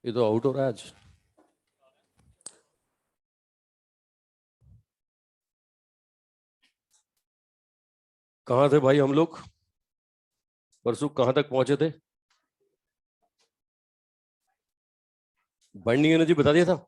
ये तो आउट हो रहा है आज। कहाँ थे भाई हम लोग? परसों कहाँ तक पहुंचे थे? बाइंडिंग एनर्जी बता दिया था।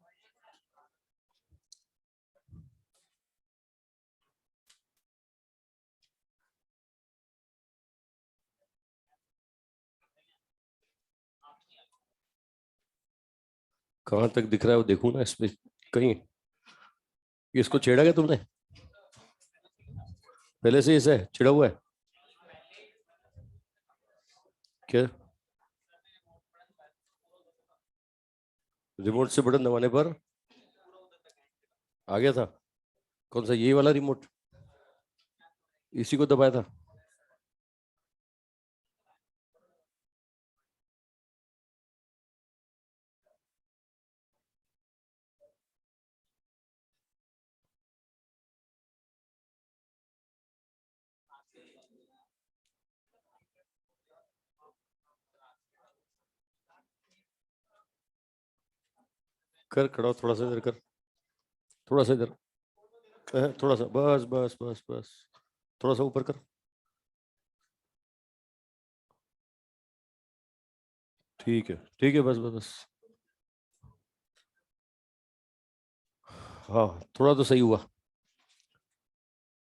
कहाँ तक दिख रहा है वो देखूं ना इसमें कहीं। इसको छेड़ा क्या तुमने? पहले से इसे छिड़ा हुआ है क्या? रिमोट से बटन दबाने पर आ गया था। कौन सा, ये वाला रिमोट? इसी को दबाया था। कर खड़ा हो, थोड़ा सा इधर कर। थोड़ा सा इधर। थोड़ा सा, बस बस बस बस। थोड़ा सा ऊपर कर। ठीक है ठीक है, बस बस बस। हाँ, थोड़ा तो सही हुआ।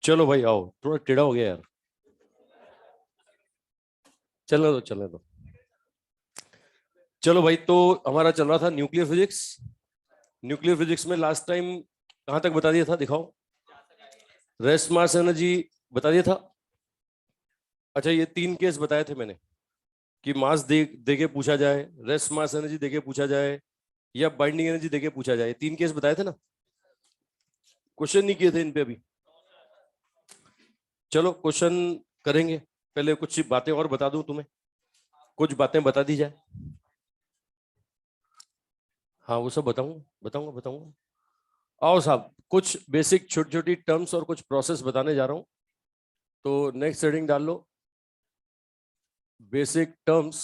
चलो भाई आओ, थोड़ा टेढ़ा हो गया यार। चलने दो चलने दो। चलो भाई, तो हमारा चल रहा था न्यूक्लियर फिजिक्स। न्यूक्लियर फिजिक्स में लास्ट टाइम कहां तक बता दिया था, दिखाओ। रेस्ट मास एनर्जी बता दिया था। अच्छा, ये 3 केस बताए थे मैंने कि मास दे के पूछा जाए, रेस्ट मास एनर्जी दे के पूछा जाए, या बाइंडिंग एनर्जी दे के पूछा जाए। 3 केस बताए थे ना। क्वेश्चन नहीं किए थे इन पे अभी। चलो क्वेश्चन करेंगे। पहले कुछ बातें और बता दूं तुम्हें, कुछ बातें बता दी जाए। हाँ वो सब बताऊंगा बताऊंगा बताऊंगा। आओ साहब, कुछ बेसिक छोटी छोटी टर्म्स और कुछ प्रोसेस बताने जा रहा हूं। तो नेक्स्ट हेडिंग डाल लो, बेसिक टर्म्स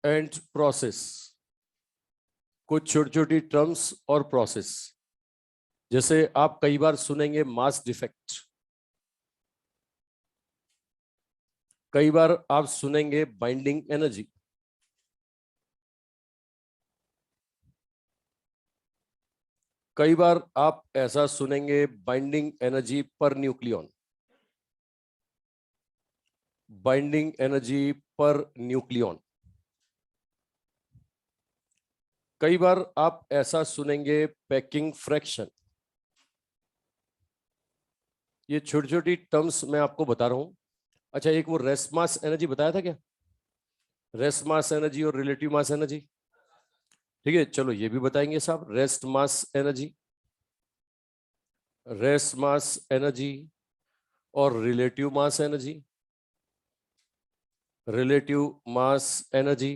एंड प्रोसेस। कुछ छोटी छोटी टर्म्स और प्रोसेस, जैसे आप कई बार सुनेंगे मास डिफेक्ट, कई बार आप सुनेंगे बाइंडिंग एनर्जी, कई बार आप ऐसा सुनेंगे binding energy per nucleon, binding energy per nucleon. कई बार आप ऐसा सुनेंगे पैकिंग फ्रैक्शन। ये छोटी छोटी टर्म्स मैं आपको बता रहा हूं। अच्छा, एक वो रेस्ट मास एनर्जी बताया था क्या? रेस्ट मास एनर्जी और रिलेटिव मास एनर्जी। ठीक है, चलो ये भी बताएंगे साहब। Rest mass energy, rest mass energy और relative mass energy, relative mass energy.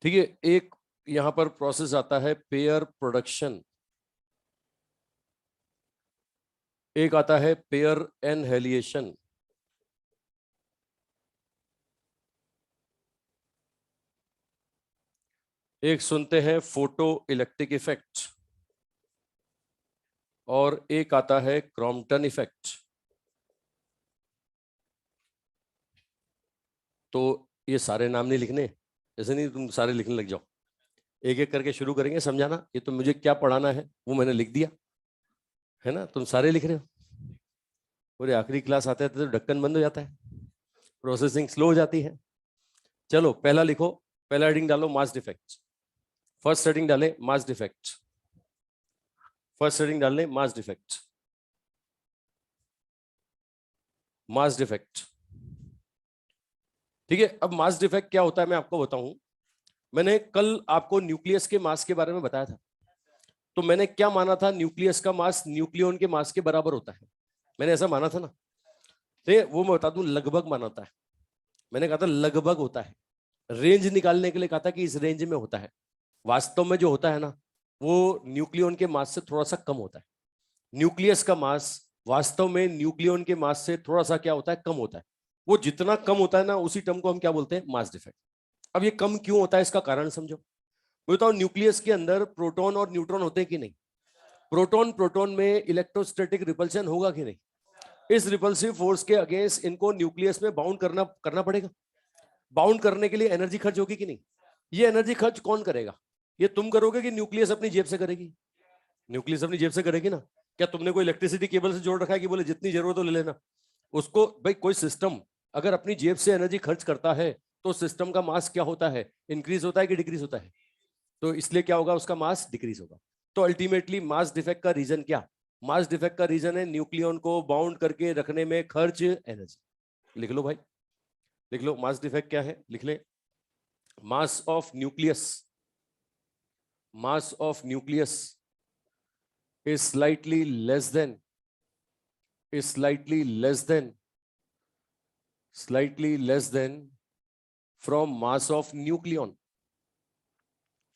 ठीक है, एक यहां पर प्रोसेस आता है पेयर प्रोडक्शन, एक आता है पेयर एनहेलिएशन, एक सुनते हैं फोटो इलेक्ट्रिक इफेक्ट, और एक आता है क्रॉम्पटन इफेक्ट। तो ये सारे नाम नहीं लिखने, ऐसे नहीं तुम सारे लिखने लग जाओ। एक एक करके शुरू करेंगे समझाना। ये तो मुझे क्या पढ़ाना है वो मैंने लिख दिया है ना, तुम सारे लिख रहे हो। पूरे आखिरी क्लास आते आते तो ढक्कन बंद हो जाता है, प्रोसेसिंग स्लो हो जाती है। चलो पहला लिखो, पहला हेडिंग डालो मास डिफेक्ट। फर्स्ट हेडिंग डाले मास डिफेक्ट, फर्स्ट हेडिंग डालने मास डिफेक्ट, मास डिफेक्ट। ठीक है, अब मास डिफेक्ट क्या होता है मैं आपको बताऊं। मैंने कल आपको न्यूक्लियस के मास के बारे में बताया था। तो मैंने क्या माना था, न्यूक्लियस का मास न्यूक्लियन के मास के बराबर होता है। मैंने ऐसा माना था ना। तो वो मैं बता दूं, लगभग माना था। मैंने कहा था लगभग होता है। रेंज निकालने के लिए कहा था कि इस रेंज में होता है। वास्तव में जो होता है ना, वो न्यूक्लियन के मास से थोड़ा सा कम होता है। न्यूक्लियस का मास वास्तव में न्यूक्लियन के मास से थोड़ा सा क्या होता है, कम होता है। वो जितना कम होता है ना, उसी टर्म को हम क्या बोलते हैं, मास डिफेक्ट। अब ये कम क्यों होता है, इसका कारण समझो। मैं बताऊं, न्यूक्लियस के अंदर प्रोटॉन और न्यूट्रॉन होते हैं कि नहीं? प्रोटॉन प्रोटॉन में इलेक्ट्रोस्टैटिक रिपल्शन होगा कि नहीं? इस रिपल्सिव फोर्स के अगेंस्ट इनको न्यूक्लियस में बाउंड करना करना पड़ेगा। बाउंड करने के लिए एनर्जी खर्च होगी कि नहीं? ये एनर्जी खर्च कौन करेगा? ये तुम करोगे कि न्यूक्लियस अपनी जेब से करेगी? न्यूक्लियस अपनी जेब से करेगी ना। क्या तुमने कोई इलेक्ट्रिसिटी केबल से जोड़ रखा है कि बोले जितनी जरूरत हो ले लेना? उसको भाई, कोई सिस्टम अगर अपनी जेब से एनर्जी खर्च करता है तो सिस्टम का मास क्या होता है, इंक्रीज होता है कि डिक्रीज होता है? तो इसलिए क्या होगा, उसका मास डिक्रीज होगा। तो अल्टीमेटली मास डिफेक्ट का रीजन क्या? मास डिफेक्ट का रीजन है न्यूक्लियन को बाउंड करके रखने में खर्च एनर्जी। लिख लो भाई, लिख लो, मास डिफेक्ट क्या है, लिख ले। मास of nucleus, mass of nucleus is slightly less than, is slightly less than, slightly less than from mass of nucleon,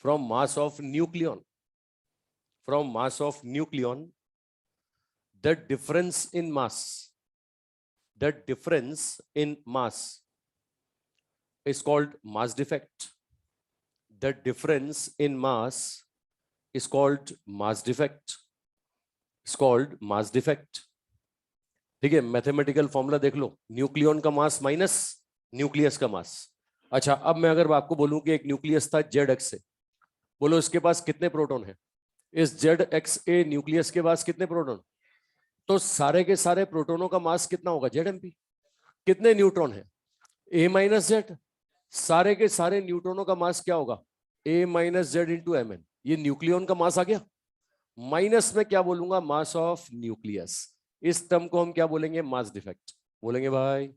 from mass of nucleon, from mass of nucleon. The difference in mass, the difference in mass is called mass defect. The difference in mass is called mass defect, is called mass defect. ठीक है, mathematical formula देख लो, nucleon का मास minus nucleus का मास। अच्छा, अब मैं अगर आपको बोलूं कि एक न्यूक्लियस था जेड एक्स से, बोलो इसके पास कितने प्रोटॉन है? इस जेड एक्स ए न्यूक्लियस के पास कितने प्रोटॉन? तो सारे के सारे प्रोटोनों का मास कितना होगा, जेड एम पी। कितने न्यूट्रॉन है? A minus Z. सारे के सारे न्यूट्रॉनों का मास क्या होगा, A minus Z into M N. ये न्यूक्लियन का मास आ गया। माइनस में क्या बोलूंगा, मास ऑफ न्यूक्लियस। इस टर्म को हम क्या बोलेंगे, मास डिफेक्ट बोलेंगे भाई।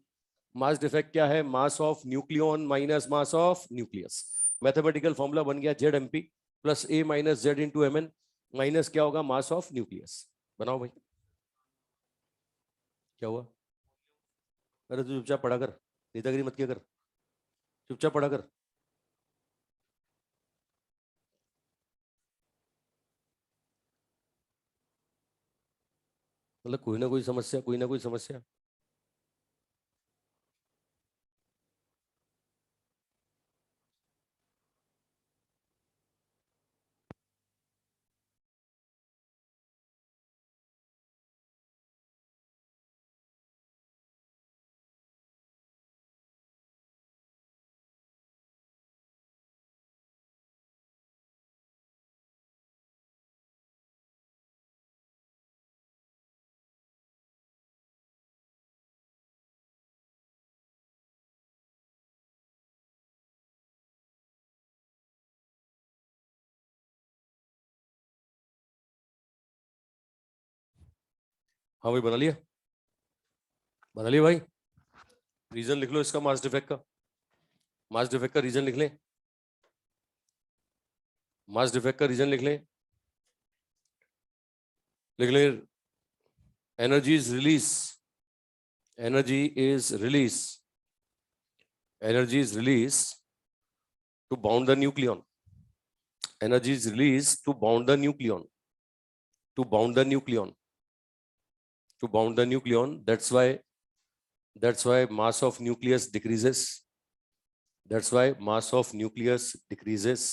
मास डिफेक्ट क्या है, mass of nucleon minus mass of nucleus. Mathematical formula बन गया जेड एम पी प्लस ए minus Z into M N minus क्या होगा, मास ऑफ न्यूक्लियस। बनाओ भाई, क्या हुआ? अरे तू चुपचाप पढ़ा कर, नेतागिरी मत किया कर, चुपचाप पढ़ा कर। मतलब कोई ना कोई समस्या, कोई ना कोई समस्या। हाँ भाई, बना लिया, बना लिया भाई। रीजन लिख लो इसका, मास डिफेक्ट का। मास डिफेक्ट का रीजन लिख लें, मास डिफेक्ट का रीजन लिख लें, लिख लें। Energy is release, energy is release, energy is release to bound the nucleon, energy is release to bound the nucleon, to bound the nucleon, to bound the nucleon. that's why mass of nucleus decreases, that's why mass of nucleus decreases।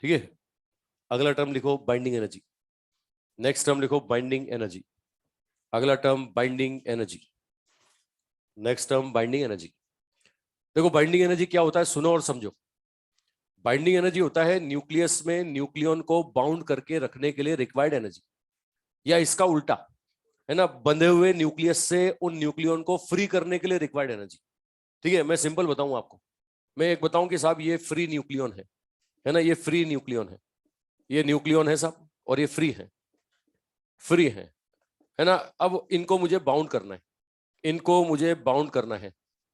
ठीक है, अगला term लिखो binding energy. Next term लिखो binding energy. अगला term binding energy, next term binding energy. देखो binding energy क्या होता है, सुनो और समझो। बाइंडिंग एनर्जी होता है न्यूक्लियस में न्यूक्लियन को बाउंड करके रखने के लिए रिक्वायर्ड एनर्जी, या इसका उल्टा है ना, बंधे हुए न्यूक्लियस से उन न्यूक्लियन को फ्री करने के लिए रिक्वायर्ड एनर्जी। ठीक है, मैं सिंपल बताऊं आपको। मैं एक बताऊं कि साहब ये फ्री न्यूक्लियन है ना, ये फ्री न्यूक्लियन है, ये न्यूक्लियन है साहब, और ये फ्री है, फ्री है ना। अब इनको मुझे बाउंड करना है, इनको मुझे बाउंड करना है।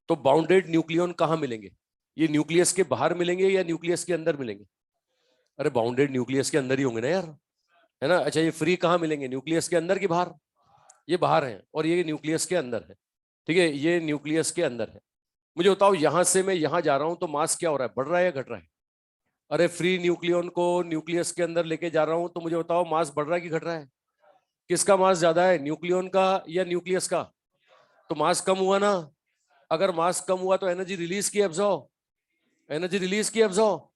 तो बाउंडेड न्यूक्लियन कहाँ मिलेंगे, ये न्यूक्लियस के बाहर मिलेंगे या न्यूक्लियस के अंदर मिलेंगे? अरे बाउंडेड न्यूक्लियस के अंदर ही होंगे ना यार, है ना। अच्छा, ये फ्री कहाँ मिलेंगे, न्यूक्लियस के अंदर की बाहर? ये बाहर है और ये न्यूक्लियस के अंदर है। ठीक है, ये न्यूक्लियस के अंदर है। मुझे बताओ, यहां से मैं यहां जा रहा हूं तो मास क्या हो रहा है, बढ़ रहा है या घट रहा है? अरे फ्री न्यूक्लियन को न्यूक्लियस के अंदर लेके जा रहा हूं तो मुझे बताओ मास बढ़ रहा है कि घट रहा है? किसका मास ज्यादा है, न्यूक्लियन का या न्यूक्लियस का? तो मास कम हुआ ना, अगर मास कम हुआ तो एनर्जी रिलीज की एब्जॉर्ब, एनर्जी रिलीज की एब्जॉर्ब।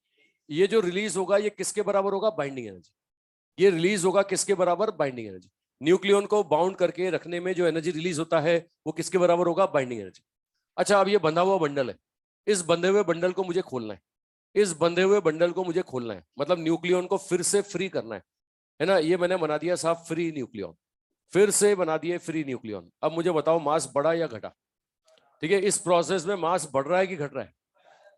ये जो रिलीज होगा ये किसके बराबर होगा? Binding energy. ये रिलीज होगा किसके बराबर? Binding energy. न्यूक्लियन को बाउंड करके रखने में जो एनर्जी रिलीज होता है वो किसके बराबर होगा? Binding energy. अच्छा, अब ये बंधा हुआ बंडल है, इस बंधे हुए बंडल को मुझे खोलना है, इस बंधे हुए बंडल को मुझे खोलना है, मतलब न्यूक्लियन को फिर से फ्री करना है ना। ये मैंने बना दिया साहब फ्री न्यूक्लियन, फिर से बना दिए फ्री न्यूक्लियन। अब मुझे बताओ मास बढ़ा या घटा? ठीक है, इस प्रोसेस में मास बढ़ रहा है कि घट रहा है?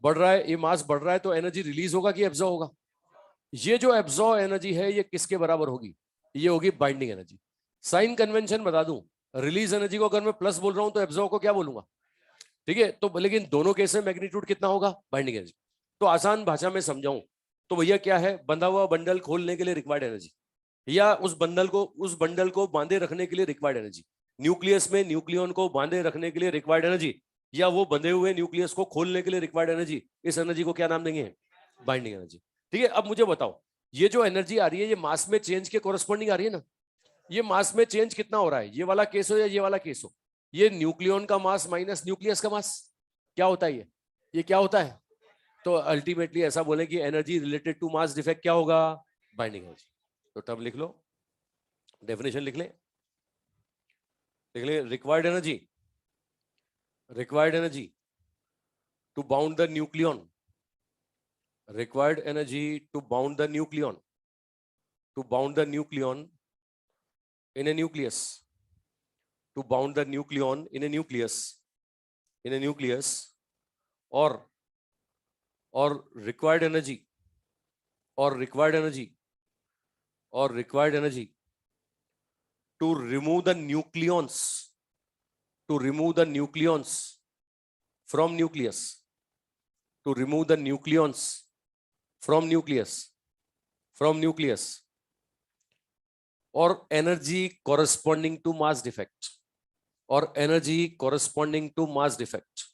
बढ़ रहा है। ये मास बढ़ रहा है तो एनर्जी रिलीज होगा कि एब्जॉर्ब होगा? ये जो एब्जॉर्ब एनर्जी है ये किसके बराबर होगी? ये होगी बाइंडिंग एनर्जी। साइन कन्वेंशन बता दूं, रिलीज एनर्जी को अगर मैं प्लस बोल रहा हूं तो एब्जॉर्ब को क्या बोलूंगा? ठीक है, तो लेकिन दोनों केस में मैग्नीट्यूड कितना होगा? Binding energy. तो आसान भाषा में समझाऊं तो भैया क्या है, बंधा हुआ बंडल खोलने के लिए रिक्वायर्ड एनर्जी, या उस बंडल को बांधे रखने के लिए रिक्वायर्ड एनर्जी, न्यूक्लियस में न्यूक्लियन को बांधे रखने के लिए रिक्वायर्ड एनर्जी, या वो बंधे हुए न्यूक्लियस को खोलने के लिए रिक्वायर्ड एनर्जी, इस एनर्जी को क्या नाम देंगे? Binding energy. ठीक है, अब मुझे बताओ ये जो एनर्जी आ रही है ये मास में चेंज के कोरस्पॉन्डिंग आ रही है ना। ये मास में चेंज कितना हो रहा है? ये वाला केस हो या ये वाला केस हो, ये न्यूक्लियन का मास माइनस न्यूक्लियस का मास क्या होता है? ये क्या होता है? तो अल्टीमेटली ऐसा बोले कि energy related to mass defect क्या होगा? Binding energy. तो टर्म लिख लो, डेफिनेशन लिख ले, required energy, required energy to bound the nucleon, required energy to bound the nucleon, to bound the nucleon in a nucleus, to bound the nucleon in a nucleus, in a nucleus, or required energy, or required energy, or required energy to remove the nucleons, to remove the nucleons from nucleus, to remove the nucleons from nucleus, from nucleus, or energy corresponding to mass defect, or energy corresponding to mass defect,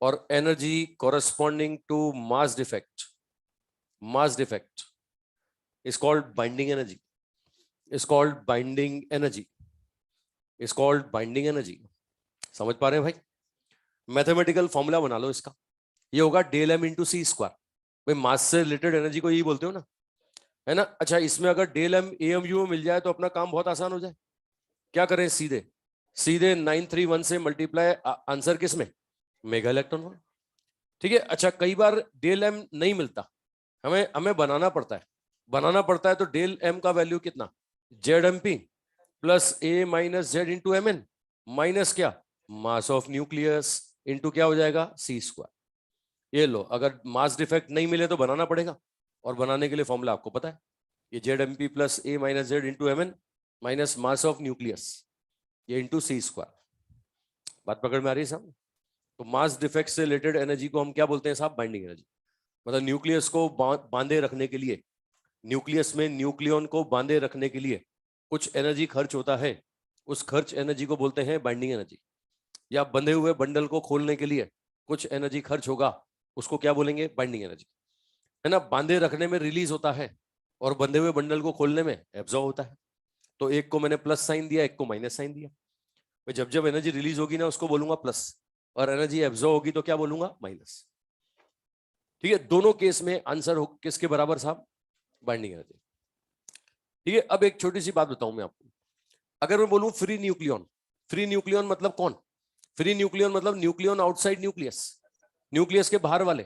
or energy corresponding to mass defect, mass defect is called binding energy, is called binding energy, is called binding energy। समझ पा रहे हैं भाई? Mathematical formula बना लो इसका, ये होगा del M into सी square. भाई मास से रिलेटेड एनर्जी को यही बोलते हो ना, है ना। अच्छा, इसमें अगर del m a m u में मिल जाए तो अपना काम बहुत आसान हो जाए। क्या करें? सीधे सीधे 931 से मल्टीप्लाई, आंसर किस में? Mega electron volt. ठीक है। अच्छा, कई बार डेल एम नहीं मिलता, हमें हमें बनाना पड़ता है, बनाना पड़ता है तो डेल एम का वैल्यू कितना? जेड एम पी प्लस ए minus Z into M N minus क्या? मास ऑफ न्यूक्लियस इंटू क्या हो जाएगा? C square. ये लो, अगर मास डिफेक्ट नहीं मिले तो बनाना पड़ेगा, और बनाने के लिए फॉर्मूला आपको पता है, ये z M P plus A minus Z into M N minus mass of nucleus, ये इंटू सी स्क्वायर। बात पकड़ में आ रही है साहब? तो मास डिफेक्ट से रिलेटेड एनर्जी को हम क्या बोलते हैं साहब? Binding energy. मतलब न्यूक्लियस को बांधे रखने के लिए, न्यूक्लियस में न्यूक्लियन को बांधे रखने के लिए कुछ एनर्जी खर्च होता है, उस खर्च एनर्जी को बोलते हैं बाइंडिंग एनर्जी। या बंधे हुए बंडल को खोलने के लिए कुछ एनर्जी खर्च होगा, उसको क्या बोलेंगे? बाइंडिंग एनर्जी, है ना। बांधे रखने में रिलीज होता है और बंधे हुए बंडल को खोलने में एब्जॉर्ब होता है। तो एक को मैंने प्लस साइन दिया, एक को माइनस साइन दिया। जब जब एनर्जी रिलीज होगी ना उसको बोलूंगा प्लस, और एनर्जी एब्जॉर्ब होगी तो क्या बोलूंगा? माइनस। ठीक है, दोनों केस में आंसर किसके बराबर साहब? Binding energy. ठीक है, अब एक छोटी सी बात बताऊं मैं आपको, अगर मैं बोलूं फ्री न्यूक्लियन, फ्री न्यूक्लियन मतलब कौन? फ्री न्यूक्लियन मतलब न्यूक्लियन आउटसाइड न्यूक्लियस, न्यूक्लियस के बाहर वाले,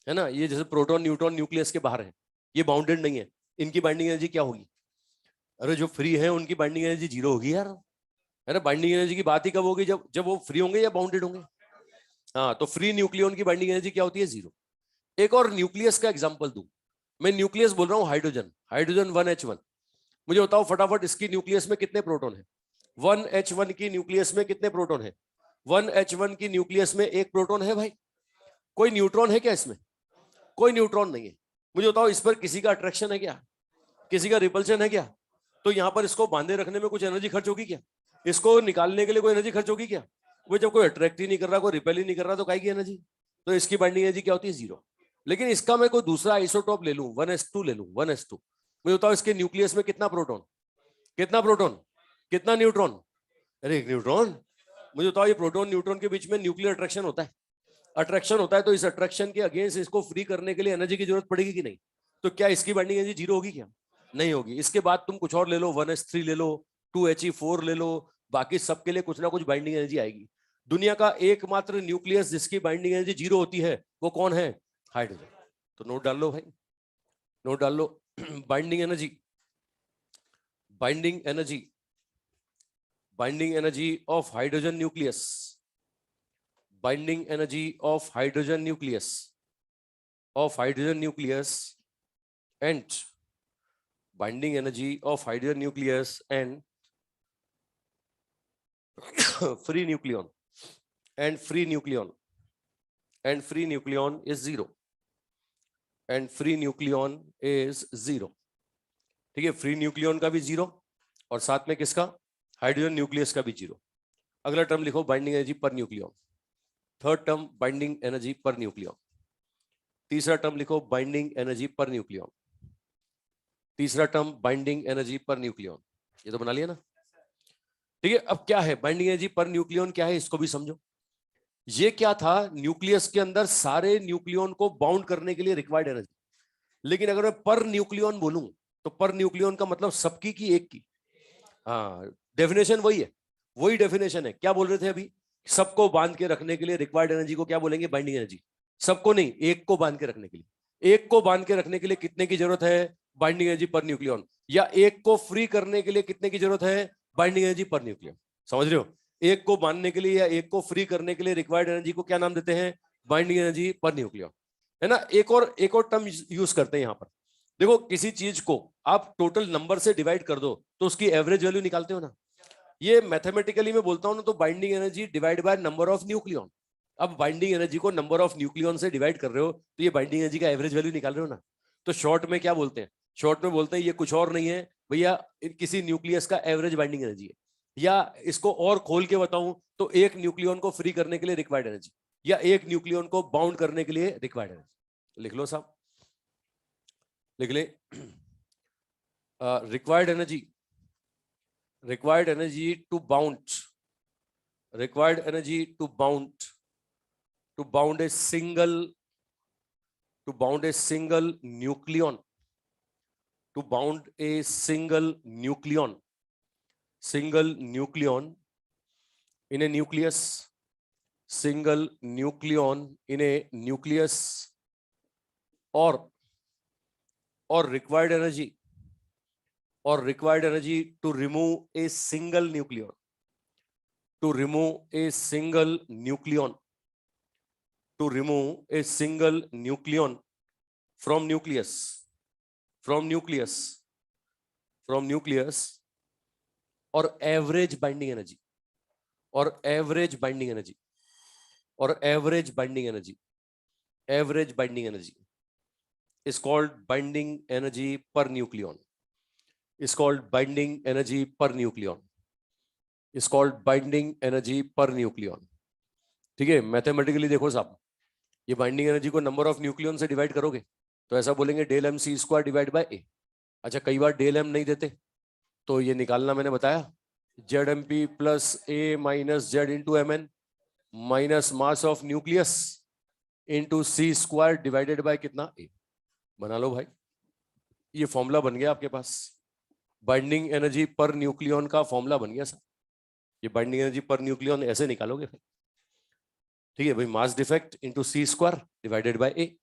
है ना। ये जैसे प्रोटॉन न्यूट्रॉन न्यूक्लियस के बाहर है, ये बाउंडेड नहीं है, इनकी बाइंडिंग एनर्जी क्या होगी? अरे जो फ्री है उनकी बाइंडिंग एनर्जी जीरो होगी यार, है ना। बाइंडिंग एनर्जी की बात ही कब होगी? जब जब वो फ्री होंगे या बाउंडेड होंगे। हाँ, तो फ्री न्यूक्लियन की बाइंडिंग एनर्जी क्या होती है? जीरो। एक और न्यूक्लियस का एग्जांपल दूं, मैं न्यूक्लियस बोल रहा हूं हाइड्रोजन, हाइड्रोजन 1H1। मुझे बताओ फटाफट इसकी न्यूक्लियस में कितने प्रोटॉन है? 1H1 की न्यूक्लियस में कितने प्रोटॉन है? 1H1 की न्यूक्लियस में एक प्रोटॉन है भाई। कोई न्यूट्रॉन है क्या इसमें? कोई न्यूट्रॉन नहीं है। मुझे बताओ इस पर किसी का अट्रैक्शन है क्या? किसी का रिपल्शन है क्या? तो यहां पर इसको बांधे रखने में कुछ एनर्जी खर्च होगी क्या? इसको निकालने के लिए कोई एनर्जी खर्च होगी क्या? वो जब कोई अट्रैक्ट ही नहीं कर रहा, कोई रिपेल ही नहीं कर रहा, तो काय की एनर्जी? तो इसकी बाइंडिंग एनर्जी क्या होती है? जीरो। लेकिन इसका मैं कोई दूसरा आइसोटोप ले लूं, 1s2 ले लूं, 1s2, मुझे बताओ इसके न्यूक्लियस में कितना प्रोटॉन, कितना प्रोटॉन, कितना न्यूट्रॉन? अरे एक न्यूट्रॉन, मुझे बताओ, ये प्रोटॉन न्यूट्रॉन के बीच में न्यूक्लियर अट्रैक्शन होता है, अट्रैक्शन होता है, तो इस अट्रैक्शन के अगेंस्ट इसको फ्री करने के लिए एनर्जी की जरूरत पड़ेगी कि नहीं? तो क्या इसकी बाइंडिंग एनर्जी जीरो होगी क्या? नहीं होगी। इसके बाद तुम कुछ और ले लो, 1s3 ले लो, 2He4 ले लो, बाकी सबके लिए कुछ ना कुछ बाइंडिंग एनर्जी आएगी। दुनिया का एकमात्र न्यूक्लियस जिसकी बाइंडिंग एनर्जी जीरो होती है वो कौन है? हाइड्रोजन। तो नोट डाल लो भाई, नोट डाल लो। Binding energy, binding energy, binding energy of hydrogen nucleus, binding energy of hydrogen nucleus, of hydrogen nucleus and binding energy of hydrogen nucleus and free nucleon, and free nucleon, and free nucleon is zero, and free nucleon is zero। ठीक है, free nucleon का भी zero और साथ में किसका? Hydrogen nucleus का भी जीरो। अगला टर्म लिखो, binding energy per nucleon. Third term binding energy per nucleon. तीसरा टर्म लिखो, बाइंडिंग एनर्जी पर न्यूक्लियन। तीसरा term binding energy per nucleon. ये तो बना लिया ना? ठीक है, अब क्या है बाइंडिंग एनर्जी पर न्यूक्लियन, क्या है इसको भी समझो। ये क्या था? न्यूक्लियस के अंदर सारे न्यूक्लियन को बाउंड करने के लिए रिक्वायर्ड एनर्जी। लेकिन अगर मैं पर न्यूक्लियन बोलूं तो पर न्यूक्लियन का मतलब सबकी की एक की? हाँ, डेफिनेशन वही है, वही डेफिनेशन है। क्या बोल रहे थे अभी? सबको बांध के रखने के लिए रिक्वायर्ड एनर्जी को क्या बोलेंगे? Binding energy. सबको नहीं, एक को बांध के रखने के लिए। एक को बांध के रखने के लिए कितने की जरूरत है? Binding energy per nucleon. या एक को फ्री करने के लिए कितने की जरूरत है? बाइंडिंग एनर्जी पर न्यूक्लियन। समझ रहे हो? एक को बांधने के लिए या एक को फ्री करने के लिए रिक्वायर्ड एनर्जी को क्या नाम देते हैं? बाइंडिंग एनर्जी पर न्यूक्लियन, है ना? एक और टर्म यूज करते हैं यहां पर। देखो, किसी चीज को आप टोटल नंबर से डिवाइड कर दो तो उसकी एवरेज वैल्यू निकालते हो ना। ये मैथमेटिकली मैं बोलता हूं ना, तो binding energy divide by number of nucleon. अब बाइंडिंग एनर्जी को नंबर ऑफ न्यूक्लियन से डिवाइड कर रहे हो तो ये बाइंडिंग एनर्जी का एवरेज वैल्यू निकाल रहे हो ना। तो शॉर्ट में क्या बोलते हैं? शॉर्ट में बोलते हैं ये कुछ और नहीं है भैया, किसी न्यूक्लियस का एवरेज बाइंडिंग एनर्जी है। या इसको और खोल के बताऊं तो एक न्यूक्लियन को फ्री करने के लिए रिक्वायर्ड एनर्जी, या एक न्यूक्लियन को बाउंड करने के लिए रिक्वायर्ड एनर्जी। लिख लो साहब, लिख ले। Required energy, required energy to bound, required energy to bound a single, to bound a single nucleon, to bound a single nucleon, single nucleon in a nucleus, single nucleon in a nucleus, or required energy, or required energy to remove a single nucleon, to remove a single nucleon, to remove a single nucleon from nucleus, from nucleus, from nucleus, or average binding energy, or average binding energy, or average binding energy, average binding energy is called binding energy per nucleon, is called binding energy per nucleon, is called binding energy per nucleon। ठीक है, mathematically देखो साहब, ये binding energy को number of nucleon से divide करोगे तो ऐसा बोलेंगे del M C square divide by A. अच्छा, कई बार डेल एम नहीं देते तो ये निकालना मैंने बताया, z M P plus A minus Z into M N minus mass of nucleus into C square divided by कितना? ए। बना लो भाई, ये फॉर्मूला बन गया आपके पास। बाइंडिंग एनर्जी पर न्यूक्लियन का फॉर्मूला बन गया सर। ये बाइंडिंग एनर्जी पर न्यूक्लियन ऐसे निकालोगे भाई। ठीक है भाई, mass defect into C square divided by A.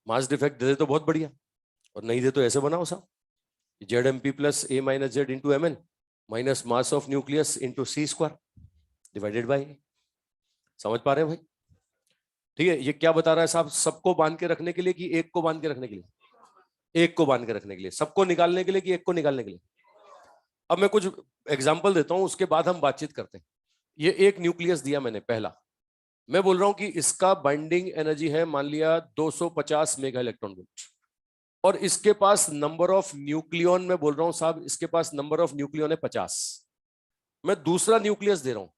Mass defect दे दे तो बहुत बढ़िया, और नहीं दे तो ऐसे बनाओ साहब, Z M P plus A minus Z into M N minus mass of nucleus into C square divided by A. समझ पा रहे हैं भाई? ठीक है, ये क्या बता रहा है साहब? सबको बांध के रखने के लिए कि एक को बांध के रखने के लिए? एक को बांध के रखने के लिए। सबको निकालने के लिए कि एक को निकालने के लिए? अब मैं कुछ एग्जांपल देता हूं, उसके बाद हम बातचीत करते हैं। ये एक न्यूक्लियस दिया मैंने पहला, मैं बोल रहा हूं कि इसका बाइंडिंग एनर्जी है मान लिया 250 मेगा इलेक्ट्रॉन वोल्ट, और इसके पास नंबर ऑफ न्यूक्लियन, मैं बोल रहा हूं साहब इसके पास नंबर ऑफ न्यूक्लियन है 50। मैं दूसरा न्यूक्लियस दे रहा हूं,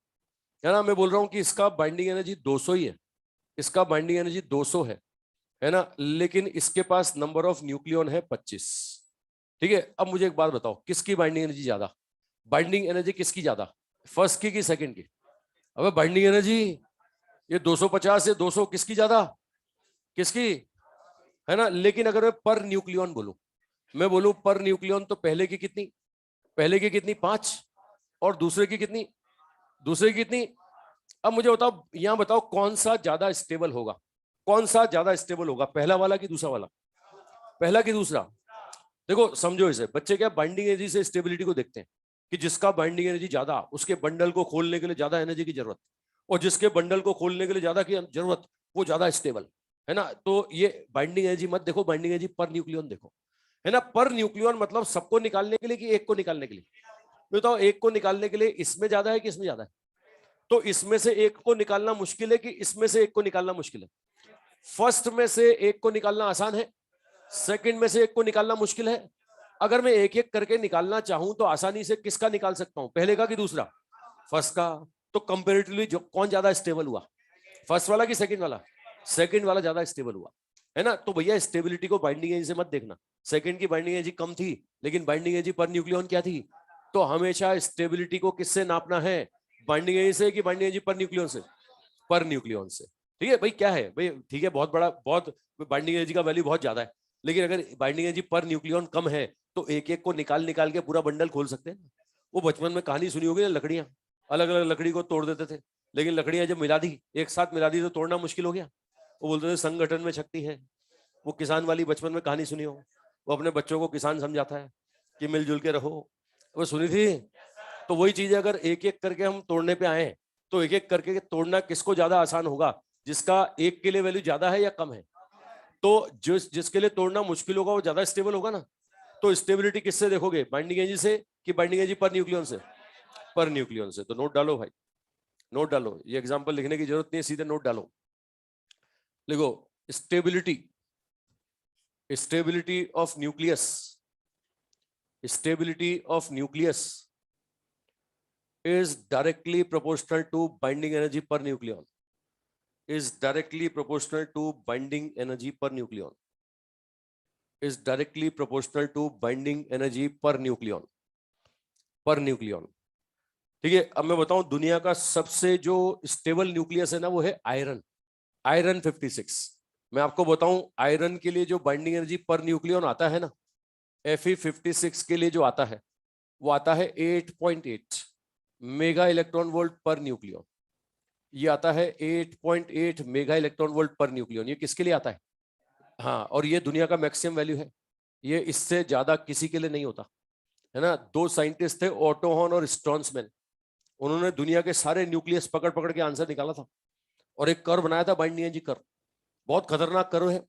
है ना? मैं बोल रहा हूं कि इसका बाइंडिंग एनर्जी 200 ही है, इसका बाइंडिंग एनर्जी 200 है ना? लेकिन इसके पास नंबर ऑफ न्यूक्लियन है 25। ठीक है, अब मुझे एक बात बताओ, किसकी बाइंडिंग एनर्जी ज्यादा? बाइंडिंग एनर्जी किसकी ज्यादा, फर्स्ट की सेकंड की? अबे बाइंडिंग एनर्जी ये 250 से 200 किसकी ज्यादा, किसकी, है ना। लेकिन अगर मैं पर न्यूक्लियन बोलूं, मैं बोलूं पर न्यूक्लियन, तो पहले की कितनी, पहले की कितनी 5, और दूसरे की कितनी, दूसरे की कितनी। अब मुझे बताओ, यहां बताओ कौन सा ज्यादा स्टेबल होगा, कौन सा ज्यादा स्टेबल होगा, पहला वाला कि दूसरा वाला, पहला कि दूसरा। देखो समझो इसे, बच्चे क्या बाइंडिंग एनर्जी से स्टेबिलिटी को देखते हैं कि जिसका बाइंडिंग एनर्जी ज्यादा, उसके बंडल को खोलने के लिए ज्यादा एनर्जी की जरूरत, और जिसके बंडल को खोलने के लिए ज्यादा की जरूरत, वो ज्यादा स्टेबल, है ना। तो ये बाइंडिंग एनर्जी मत देखो, बाइंडिंग एनर्जी पर न्यूक्लियन देखो, है ना। पर न्यूक्लियन मतलब सबको निकालने के लिए कि एक को निकालने के लिए। बताओ एक को निकालने के लिए इसमें ज्यादा है कि इसमें ज्यादा है, तो इसमें से एक को निकालना मुश्किल है कि इसमें से एक को निकालना मुश्किल है। फर्स्ट में से एक को निकालना आसान है, सेकंड में से एक को निकालना मुश्किल है। अगर मैं एक एक करके निकालना चाहूं तो आसानी से किसका निकाल सकता हूं, पहले का कि दूसरा, फर्स्ट का। तो कंपेरेटिवली जो कौन ज्यादा स्टेबल हुआ, फर्स्ट वाला कि सेकंड वाला, सेकंड वाला ज्यादा स्टेबल हुआ, है ना। तो भैया स्टेबिलिटी को बाइंडिंग एनर्जी से मत देखना, सेकंड की बाइंडिंग एनर्जी कम थी लेकिन बाइंडिंग एनर्जी पर न्यूक्लियन क्या थी। तो हमेशा स्टेबिलिटी को किससे नापना है, बाइंडिंग एनर्जी से कि बाइंडिंग एनर्जी पर न्यूक्लियन से, पर न्यूक्लियन से। ठीक है भाई, क्या है भाई, ठीक है, बहुत बड़ा, बहुत बाइंडिंग एनर्जी का वैल्यू बहुत ज्यादा है, लेकिन अगर बाइंडिंग एनर्जी पर न्यूक्लियन कम है तो एक एक को निकाल निकाल के पूरा बंडल खोल सकते हैं। वो बचपन में कहानी सुनी होगी ना, लकड़ियां, अलग अलग लकड़ी को तोड़ देते थे, लेकिन लकड़ियां जब मिला दी, एक साथ मिला दी, तो तोड़ना मुश्किल हो गया। वो बोलते थे संगठन में शक्ति है। वो किसान वाली बचपन में कहानी सुनी हो, वो अपने बच्चों को किसान समझाता है कि मिलजुल के रहो, वो सुनी थी। तो वही चीज है, अगर एक एक करके हम तोड़ने पे आए तो एक एक करके तोड़ना किसको ज्यादा आसान होगा, जिसका एक के लिए वैल्यू ज्यादा है या कम है। तो जिसके लिए तोड़ना मुश्किल होगा वो ज्यादा स्टेबल होगा ना। तो स्टेबिलिटी किससे देखोगे, बाइंडिंग एनर्जी से कि बाइंडिंग एनर्जी पर न्यूक्लियन से, पर न्यूक्लियन से। तो नोट डालो भाई, नोट डालो, ये एग्जांपल लिखने की जरूरत नहीं है, सीधे नोट डालो। लिखो stability, stability of nucleus, stability of nucleus is directly proportional to binding energy per nucleon, is directly proportional to binding energy per nucleon, is directly proportional to binding energy per nucleon, per nucleon। ठीक है, अब मैं बताऊं दुनिया का सबसे जो stable nucleus है ना, वो है आयरन, आयरन 56। मैं आपको बताऊं आयरन के लिए जो बाइंडिंग एनर्जी पर न्यूक्लियन आता है ना, Fe56 के लिए जो आता है, वो आता है 8.8 mega electron volt per nucleon. ये आता है 8.8 mega electron volt per nucleon. ये किसके लिए आता है, हाँ, और ये दुनिया का मैक्सिमम वैल्यू है, ये इससे ज्यादा किसी के लिए नहीं होता, है ना। दो साइंटिस्ट थे, ऑटो हॉर्न और स्ट्रॉन्समैन, उन्होंने दुनिया के सारे न्यूक्लियस पकड़ पकड़ के आंसर निकाला था, और एक कर्व बनाया था बाइंडिंग एनर्जी कर्व, बहुत खतरनाक कर्व है।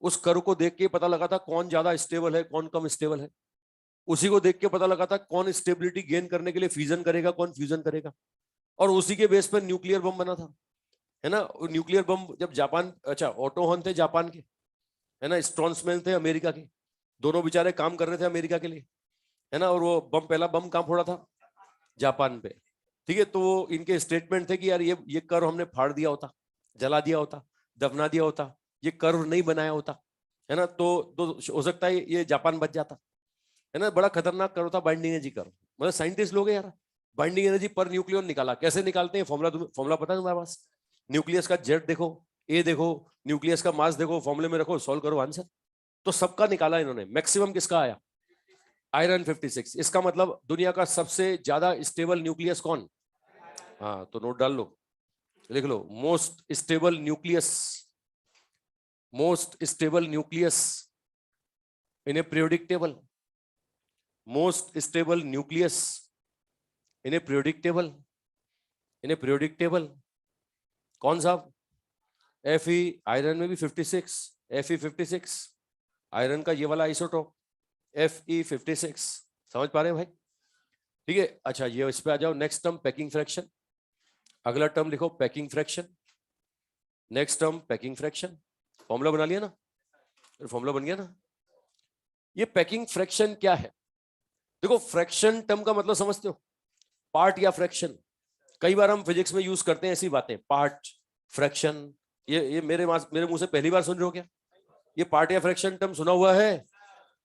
उस कर्व को देख के पता लगा था कौन ज्यादा स्टेबल है कौन कम स्टेबल है। उसी को देख के पता लगा था कौन स्टेबिलिटी गेन करने के लिए फ्यूजन करेगा कौन फ्यूजन करेगा, और उसी के बेस पर न्यूक्लियर बम बना था, है ना। न्यूक्लियर बम जब जापान, अच्छा ऑटो हॉर्न थे जापान के, है ना, स्ट्रॉन्समैन थे अमेरिका के, दोनों बेचारे काम कर रहे थे अमेरिका के लिए, है ना। और वो बम, पहला बम कहाँ फोड़ा था, जापान पे। ठीक है, तो वो इनके स्टेटमेंट थे कि यार ये कर्व हमने फाड़ दिया होता, जला दिया होता, दफना दिया होता, ये कर्व नहीं बनाया होता, है ना, तो हो सकता है ये जापान बच जाता, है ना। बड़ा खतरनाक कर्व था बाइंडिंग एनर्जी कर्व। मतलब साइंटिस्ट लोग हैं यार, बाइंडिंग एनर्जी पर न्यूक्लियन निकाला, कैसे निकालते हैं, फॉर्मूला फॉर्मूला पता है तुम्हारे पास, न्यूक्लियस का जेड देखो, ए देखो, न्यूक्लियस का मास देखो, फॉर्मूले में रखो, सॉल्व करो आंसर। तो सबका निकाला इन्होंने, मैक्सिमम किसका आया, आयरन 56। इसका मतलब दुनिया का सबसे ज्यादा स्टेबल न्यूक्लियस कौन, हाँ, तो नोट डाल लो, लिख लो, most stable nucleus, most stable nucleus in a periodic table, most stable nucleus in a periodic table, in a periodic table कौन सा, Fe, आयरन में भी 56, Fe56, आयरन का ये वाला आइसोटोप Fe56, समझ पा रहे हैं भाई। ठीक है, अच्छा ये इस पे आ जाओ, नेक्स्ट टर्म पैकिंग फ्रैक्शन, अगला टर्म लिखो packing fraction, next term packing fraction. Formula बना लिया ना, फॉर्मूला बन गया ना। ये पैकिंग फ्रैक्शन क्या है, देखो फ्रैक्शन टर्म का मतलब समझते हो, पार्ट या फ्रैक्शन। कई बार हम फिजिक्स में यूज करते हैं ऐसी बातें, पार्ट, फ्रैक्शन। ये मेरे मुंह से पहली बार सुन रहे हो क्या, ये पार्ट या फ्रैक्शन टर्म सुना हुआ है।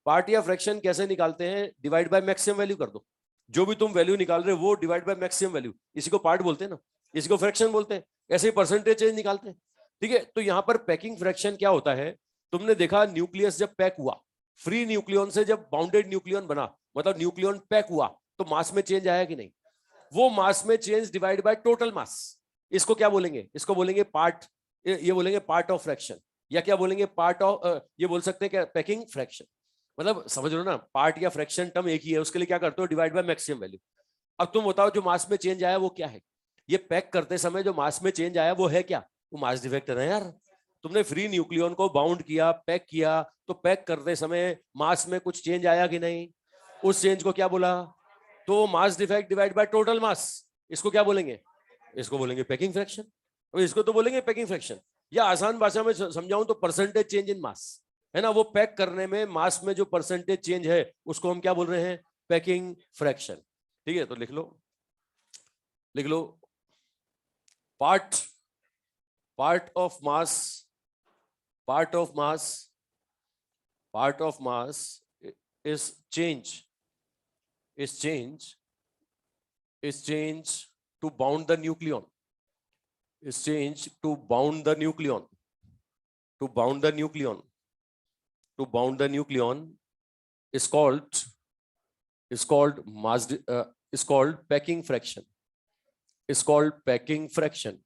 पार्ट या फ्रैक्शन कैसे निकालते हैं, डिवाइड बाय मैक्सिमम वैल्यू कर दो, जो भी तुम वैल्यू निकाल रहे हो वो डिवाइड बाय मैक्सिमम वैल्यू, इसी को पार्ट बोलते हैं ना। इसको फ्रैक्शन बोलते हैं, ऐसे परसेंटेज चेंज निकालते हैं। ठीक है, तो यहाँ पर पैकिंग फ्रैक्शन क्या होता है, तुमने देखा न्यूक्लियस जब पैक हुआ, फ्री न्यूक्लियन से जब बाउंडेड न्यूक्लियन बना, मतलब न्यूक्लियन पैक हुआ, तो मास में चेंज आया कि नहीं? वो मास में change divide by total mass, इसको क्या बोलेंगे? इसको बोलेंगे पार्ट, ये बोलेंगे पार्ट ऑफ फ्रैक्शन, या क्या बोलेंगे पार्ट ऑफ, ये बोल सकते हैं क्या, पैकिंग फ्रैक्शन। मतलब समझ लो ना, पार्ट या फ्रैक्शन टर्म एक ही है, उसके लिए क्या करते हो, डिवाइड बाय मैक्सिमम वैल्यू। अब तुम बताओ जो मास में चेंज आया वो क्या है? ये पैक करते समय जो मास में चेंज आया वो है क्या? वो मास डिफेक्ट है ना यार। तुमने फ्री न्यूक्लियन को बाउंड किया, पैक किया, तो पैक करते समय मास में कुछ चेंज आया कि नहीं? उस चेंज को क्या बोला? तो mass defect divide by total mass, इसको क्या बोलेंगे? इसको बोलेंगे पैकिंग फ्रैक्शन। इसको तो बोलेंगे पैकिंग फ्रैक्शन, या आसान भाषा में समझाऊं तो परसेंटेज चेंज इन मास, है ना। वो पैक करने में मास में जो परसेंटेज चेंज है उसको हम क्या बोल रहे हैं? Packing fraction. ठीक है, तो लिख लो, लिख लो, part, part of mass, part of mass, part of mass is change, is change, is change to bound the nucleon, is change to bound the nucleon, to bound the nucleon, to bound the nucleon is called mass, is called packing fraction, is called packing fraction,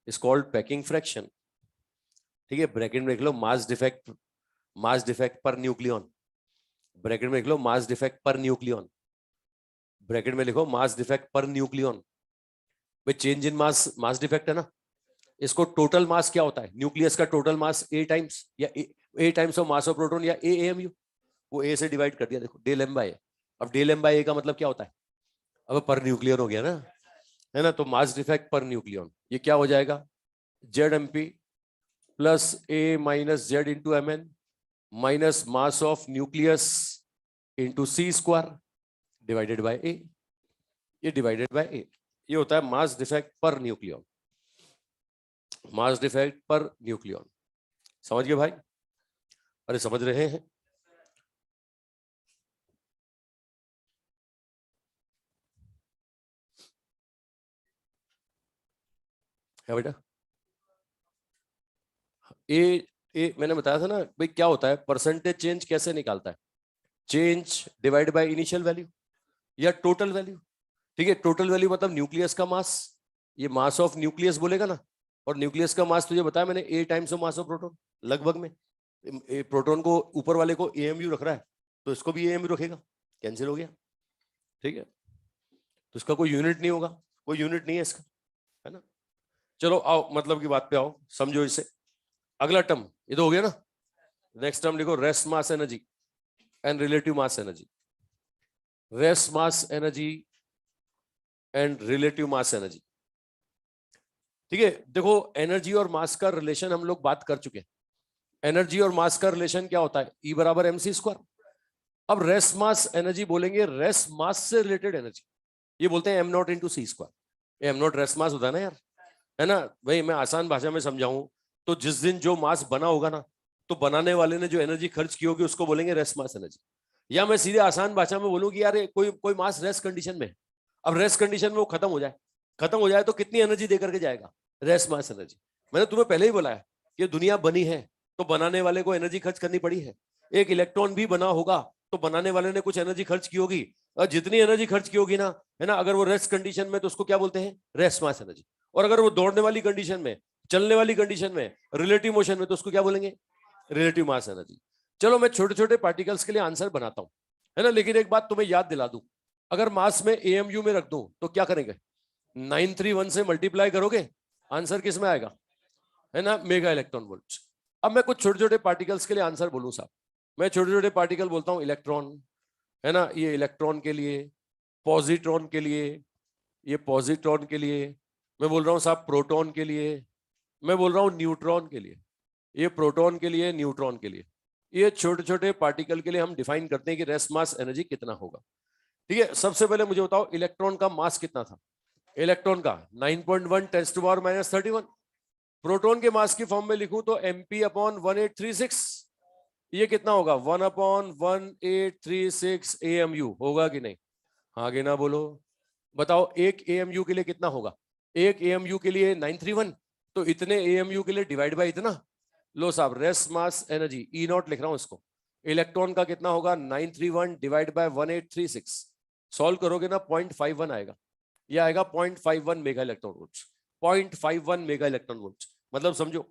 is called packing fraction. ठीक है, bracket में लिख लो mass defect, mass defect per nucleon, bracket में लिख लो mass defect per nucleon, bracket में लिखो मास डिफेक्ट पर न्यूक्लियन। भाई change in mass, mass defect है ना। इसको टोटल मास क्या होता है? न्यूक्लियस का टोटल मास ए टाइम्स, या A times of mass of proton, या ए एएमयू। वो ए से डिवाइड कर दिया, देखो डेल एम बाय ए। अब डेल एम बाय ए का मतलब क्या होता है? अब पर न्यूक्लियन हो गया ना, है ना। तो मास डिफेक्ट पर न्यूक्लियन ये क्या हो जाएगा? Z M P plus A minus Z into M N minus mass of nucleus into C square divided by A, ये डिवाइडेड बाय ए, ये होता है mass defect per nucleon, mass defect per nucleon. समझ गए भाई? अरे समझ रहे हैं? है बेटा? ए मैंने बताया था ना भाई, क्या होता है परसेंटेज चेंज कैसे निकालता है? Change divide by initial value या टोटल वैल्यू। ठीक है, टोटल वैल्यू मतलब न्यूक्लियस का मास, ये मास ऑफ न्यूक्लियस बोलेगा ना। और न्यूक्लियस का मास तुझे बताया मैंने, A times of mass of proton लगभग में। प्रोटॉन को ऊपर वाले को एएमयू रख रहा है, तो इसको भी एएमयू रखेगा, कैंसिल हो गया। ठीक है, तो इसका कोई यूनिट नहीं होगा, कोई यूनिट नहीं है इसका, है ना। चलो आओ मतलब की बात पे आओ, समझो इसे। अगला टर्म ये तो हो गया ना। नेक्स्ट टर्म लिखो, rest mass energy and relative mass energy, rest mass energy and relative mass energy. ठीक है, देखो एनर्जी और मास का रिलेशन हम लोग बात कर चुके हैं। एनर्जी और मास का रिलेशन क्या होता है? ई बराबर एम सी स्क्वायर। अब रेस्ट मास एनर्जी बोलेंगे, रेस्ट मास से रिलेटेड एनर्जी, ये बोलते हैं m not into C square. M not rest mass होता है ना यार, है ना भाई। मैं आसान भाषा में समझाऊं तो जिस दिन जो मास बना होगा ना, तो बनाने वाले ने जो एनर्जी खर्च की होगी उसको बोलेंगे रेस्ट मास एनर्जी। या मैं सीधे आसान भाषा में बोलूं कि यार कोई कोई मास रेस्ट कंडीशन में है, अब रेस्ट कंडीशन में वो खत्म हो जाए, खत्म हो जाए तो कितनी एनर्जी दे करके जाएगा? Rest mass energy. मैंने तुम्हें पहले ही बोला है कि दुनिया बनी है तो बनाने वाले को एनर्जी खर्च करनी पड़ी है। एक इलेक्ट्रॉन भी बना होगा तो बनाने वाले ने कुछ एनर्जी खर्च की होगी, और जितनी एनर्जी खर्च की होगी ना, है ना, अगर वो रेस्ट कंडीशन में तो उसको क्या बोलते हैं? Rest mass energy. और अगर वो दौड़ने वाली कंडीशन में, चलने वाली कंडीशन में, रिलेटिव मोशन में, तो उसको क्या बोलेंगे? Relative mass energy. चलो मैं छोटे छोटे पार्टिकल्स के लिए आंसर बनाता हूं, है ना, लेकिन एक बात तुम्हें याद दिला दूं, अगर मास में एएमयू में रख दूं तो क्या करेंगे? 931 से मल्टीप्लाई करोगे, आंसर किस में आएगा? है ना, मेगा इलेक्ट्रॉन वोल्ट। अब मैं कुछ छोटे छोटे पार्टिकल्स के लिए आंसर बोलूं साहब। मैं छोटे छोटे पार्टिकल बोलता हूं, इलेक्ट्रॉन, है ना, ये इलेक्ट्रॉन के लिए, पॉजिट्रॉन के लिए, ये पॉजिट्रॉन के लिए, मैं बोल रहा हूं साहब प्रोटॉन के लिए, मैं बोल रहा हूं न्यूट्रॉन के लिए, ये प्रोटॉन के लिए, न्यूट्रॉन के लिए। ये छोटे छोटे पार्टिकल के लिए हम डिफाइन करते हैं कि रेस्ट मास एनर्जी कितना होगा। ठीक है, सबसे पहले मुझे बताओ इलेक्ट्रॉन का मास कितना था? इलेक्ट्रॉन का 9.1 10⁻³ प्रोटॉन के मास की फॉर्म में लिखूं तो mp/1836, ये कितना होगा? 1/1836 AMU होगा कि नहीं? हाँ कि ना बोलो, बताओ एक AMU के लिए कितना होगा? एक एएमयू के लिए 931, तो इतने एएमयू के लिए डिवाइड बाय इतना। लो साहब, rest mass energy E not लिख रहा हूं इसको। इलेक्ट्रॉन का कितना होगा, 931 डिवाइड बाय 1836। सॉल्व करोगे ना 0.51 आएगा। ये आएगा 0.51 mega electron volt. 0.51 mega electron volt. मतलब समझो,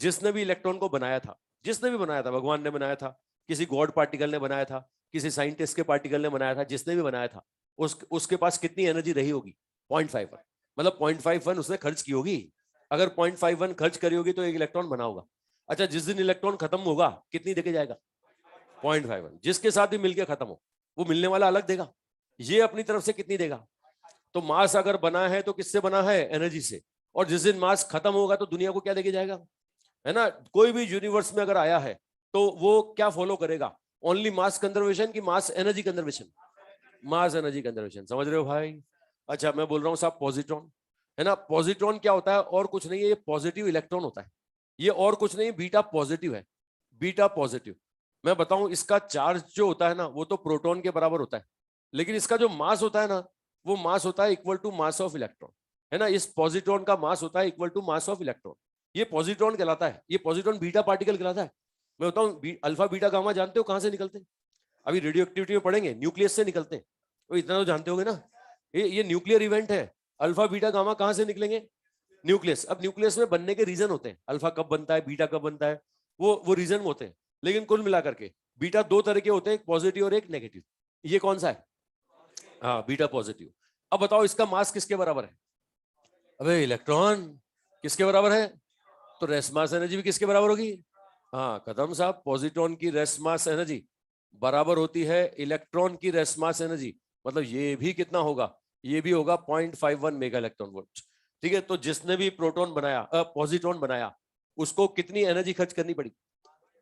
जिसने भी इलेक्ट्रॉन को बनाया था, जिसने भी बनाया था, भगवान ने बनाया था, किसी गॉड पार्टिकल ने बनाया था, किसी साइंटिस्ट के पार्टिकल ने बनाया था, जिसने भी बनाया था, उसके पास कितनी एनर्जी रही होगी, 0.51। मतलब 0.51 उसने खर्च की होगी। अगर 0.51 खर्च करी होगी तो एक इलेक्ट्रॉन बना होगा। अच्छा, जिस दिन इलेक्ट्रॉन खत्म होगा कितनी देके जाएगा, 0.51। जिसके साथ भी मिलकर खत्म हो, वो मिलने वाला अलग देगा, ये अपनी तरफ से कितनी देगा। तो मास अगर बना है तो किससे बना है, एनर्जी से। और जिस दिन मास खत्म होगा तो दुनिया को क्या देके जाएगा, है ना। कोई भी यूनिवर्स में अगर आया है तो वो क्या फॉलो करेगा, ओनली मास कंजर्वेशन की mass energy conservation, mass energy conservation. समझ रहे हो भाई। अच्छा, मैं बोल रहा हूँ साहब पॉजिट्रॉन, है ना। पॉजिट्रॉन क्या होता है, और कुछ नहीं है, ये पॉजिटिव इलेक्ट्रॉन होता है। ये और कुछ नहीं, बीटा पॉजिटिव है, बीटा पॉजिटिव। मैं बताऊं, इसका चार्ज जो होता है ना वो तो प्रोटॉन के बराबर होता है, लेकिन इसका जो मास होता है ना, वो मास होता है equal to mass of electron, है ना। इस पॉजिट्रॉन का मास होता है equal to mass of electron. ये पॉजिट्रॉन कहलाता है, ये पॉजिट्रॉन बीटा पार्टिकल कहलाता है। मैं बताऊं, अल्फा बीटा गामा जानते हो कहां से निकलते हैं, अभी रेडियो एक्टिविटी में पढ़ेंगे, न्यूक्लियस से निकलते हैं। तो इतना तो जानते होगे ना, ये न्यूक्लियर इवेंट है। अल्फा बीटा गामा कहां से निकलेंगे, न्यूक्लियस। अब न्यूक्लियस में बनने के रीजन होते हैं, अल्फा कब बनता है, बीटा कब बनता है, वो रीजन होते हैं। लेकिन कुल मिलाकर के बीटा दो तरह के होते हैं, एक पॉजिटिव और एक नेगेटिव। ये कौन सा है, हाँ बीटा पॉजिटिव। अब बताओ इसका मास किसके बराबर है, अबे इलेक्ट्रॉन किसके बराबर है, तो रेस्ट मास एनर्जी भी किसके बराबर होगी, हाँ खत्म साहब। पॉजिट्रॉन की रेस्ट मास एनर्जी बराबर होती है इलेक्ट्रॉन की रेस्ट मास एनर्जी। मतलब ये भी कितना होगा, ये भी होगा 0.51 मेगा इलेक्ट्रॉन वोल्ट। ठीक है, तो जिसने भी प्रोटॉन बनाया, पॉजिट्रॉन बनाया, उसको कितनी एनर्जी खर्च करनी पड़ी,